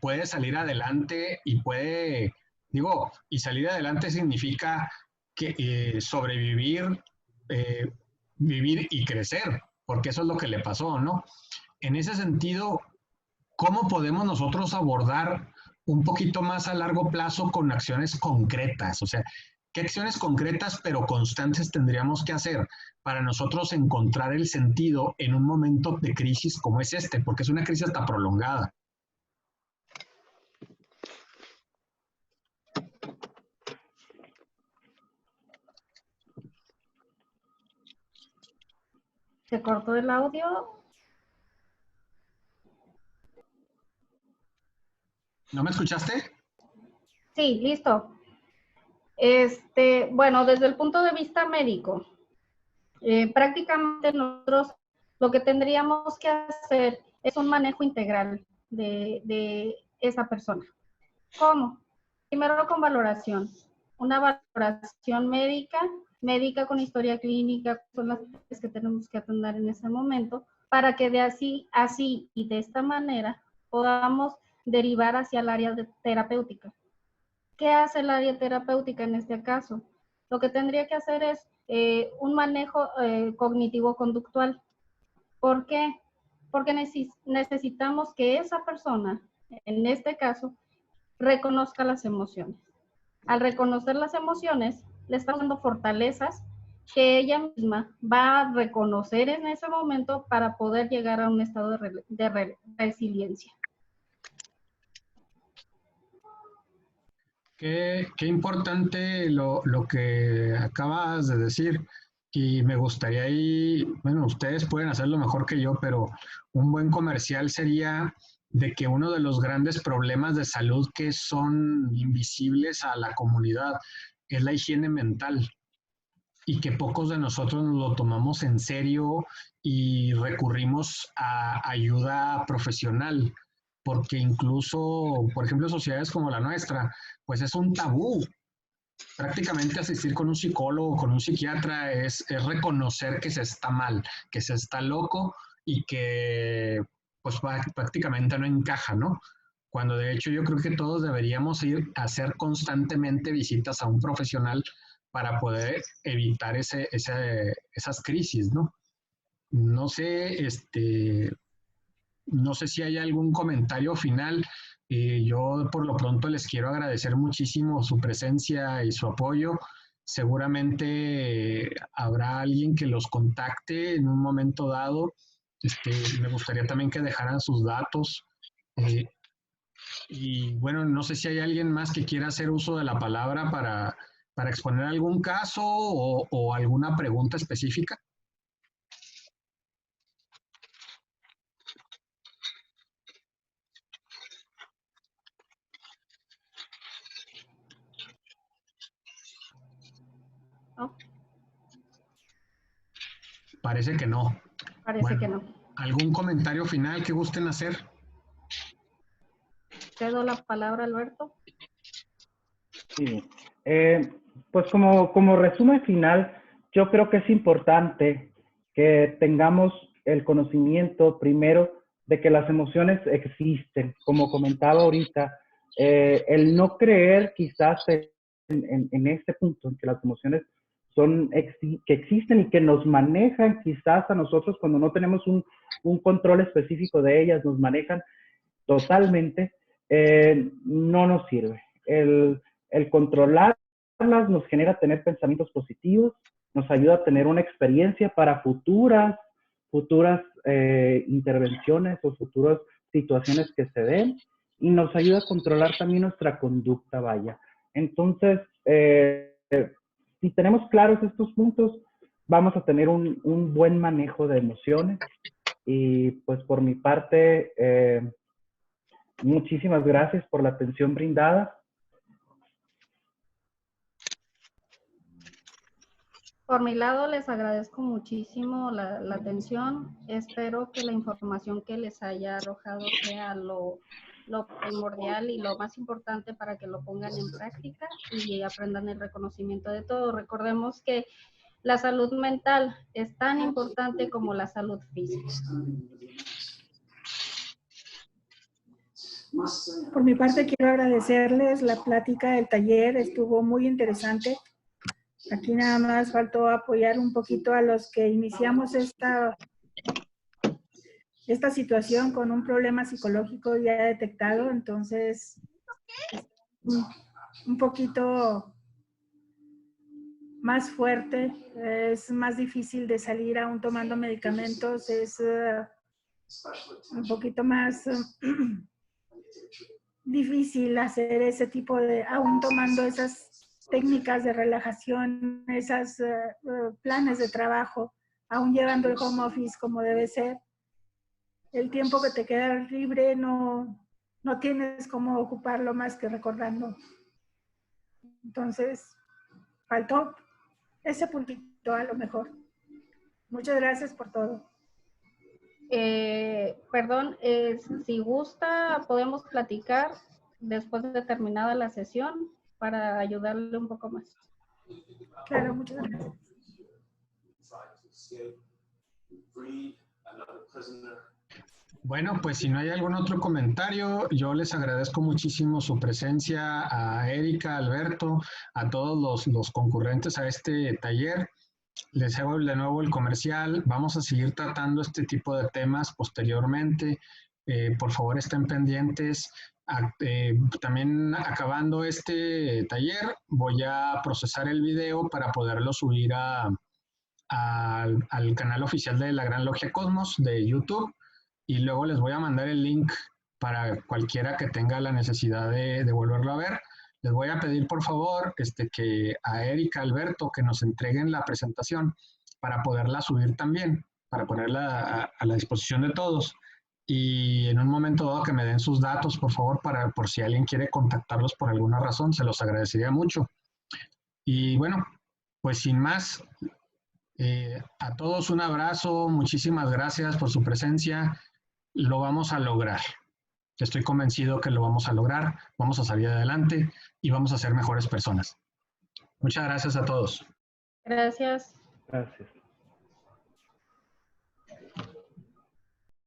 puede salir adelante y puede, digo, y salir adelante significa que sobrevivir, eh, vivir y crecer, porque eso es lo que le pasó, ¿no? En ese sentido, ¿cómo podemos nosotros abordar un poquito más a largo plazo con acciones concretas? O sea, ¿qué acciones concretas pero constantes tendríamos que hacer para nosotros encontrar el sentido en un momento de crisis como es este? Porque es una crisis hasta prolongada. ¿Se cortó el audio? ¿No me escuchaste? Sí, listo. Bueno, desde el punto de vista médico, prácticamente nosotros lo que tendríamos que hacer es un manejo integral de esa persona. ¿Cómo? Primero con valoración. Una valoración médica con historia clínica, son las que tenemos que atender en ese momento, para que de así y de esta manera podamos derivar hacia el área terapéutica. ¿Qué hace el área terapéutica en este caso? Lo que tendría que hacer es un manejo cognitivo-conductual. ¿Por qué? Porque necesitamos que esa persona, en este caso, reconozca las emociones. Al reconocer las emociones, le estamos dando fortalezas que ella misma va a reconocer en ese momento para poder llegar a un estado de resiliencia. Qué importante lo que acabas de decir. Y me gustaría ahí, bueno, ustedes pueden hacerlo mejor que yo, pero un buen comercial sería de que uno de los grandes problemas de salud que son invisibles a la comunidad es la higiene mental y que pocos de nosotros nos lo tomamos en serio y recurrimos a ayuda profesional, porque incluso, por ejemplo, sociedades como la nuestra, pues es un tabú. Prácticamente asistir con un psicólogo, con un psiquiatra, es reconocer que se está mal, que se está loco y que pues prácticamente no encaja, ¿no? Cuando de hecho yo creo que todos deberíamos ir a hacer constantemente visitas a un profesional para poder evitar esas crisis, ¿no? No sé, no sé si hay algún comentario final. Yo por lo pronto les quiero agradecer muchísimo su presencia y su apoyo. Seguramente habrá alguien que los contacte en un momento dado. Me gustaría también que dejaran sus datos. Eh, y bueno, no sé si hay alguien más que quiera hacer uso de la palabra para exponer algún caso o alguna pregunta específica. ¿No? Parece que no. Parece que no. ¿Algún comentario final que gusten hacer? Cedo la palabra, Alberto. Sí. Pues como resumen final, yo creo que es importante que tengamos el conocimiento primero de que las emociones existen. Como comentaba ahorita, el no creer quizás en este punto, en que las emociones que existen y que nos manejan quizás a nosotros cuando no tenemos un control específico de ellas, nos manejan totalmente, no nos sirve. El controlarlas nos genera tener pensamientos positivos, nos ayuda a tener una experiencia para futuras intervenciones o futuras situaciones que se den, y nos ayuda a controlar también nuestra conducta, vaya. Entonces, si tenemos claros estos puntos, vamos a tener un buen manejo de emociones. Y pues por mi parte, muchísimas gracias por la atención brindada. Por mi lado, les agradezco muchísimo la atención. Espero que la información que les haya arrojado sea lo primordial y lo más importante para que lo pongan en práctica y aprendan el reconocimiento de todo. Recordemos que la salud mental es tan importante como la salud física. Por mi parte, quiero agradecerles la plática del taller, estuvo muy interesante. Aquí nada más faltó apoyar un poquito a los que iniciamos esta situación con un problema psicológico ya detectado, entonces un poquito más fuerte, es más difícil de salir aún tomando medicamentos, es un poquito más difícil hacer ese tipo de, aún tomando esas técnicas de relajación, esos planes de trabajo, aún llevando el home office como debe ser. El tiempo que te queda libre no tienes cómo ocuparlo más que recordando. Entonces, faltó ese puntito a lo mejor. Muchas gracias por todo. Perdón, si gusta, podemos platicar después de terminada la sesión para ayudarle un poco más. Claro, muchas gracias. Bueno, pues si no hay algún otro comentario, yo les agradezco muchísimo su presencia a Erika, Alberto, a todos los concurrentes a este taller. Les hago de nuevo el comercial. Vamos a seguir tratando este tipo de temas posteriormente. Por favor, estén pendientes. También acabando este taller, voy a procesar el video para poderlo subir al canal oficial de la Gran Logia Cosmos de YouTube, y luego les voy a mandar el link para cualquiera que tenga la necesidad de volverlo a ver. Les voy a pedir, por favor, que a Erika, Alberto, que nos entreguen la presentación para poderla subir también, para ponerla a la disposición de todos. Y en un momento dado que me den sus datos, por favor, por si alguien quiere contactarlos por alguna razón, se los agradecería mucho. Y bueno, pues sin más, a todos un abrazo, muchísimas gracias por su presencia. Lo vamos a lograr. Estoy convencido que lo vamos a lograr, vamos a salir adelante y vamos a ser mejores personas. Muchas gracias a todos. Gracias. Gracias.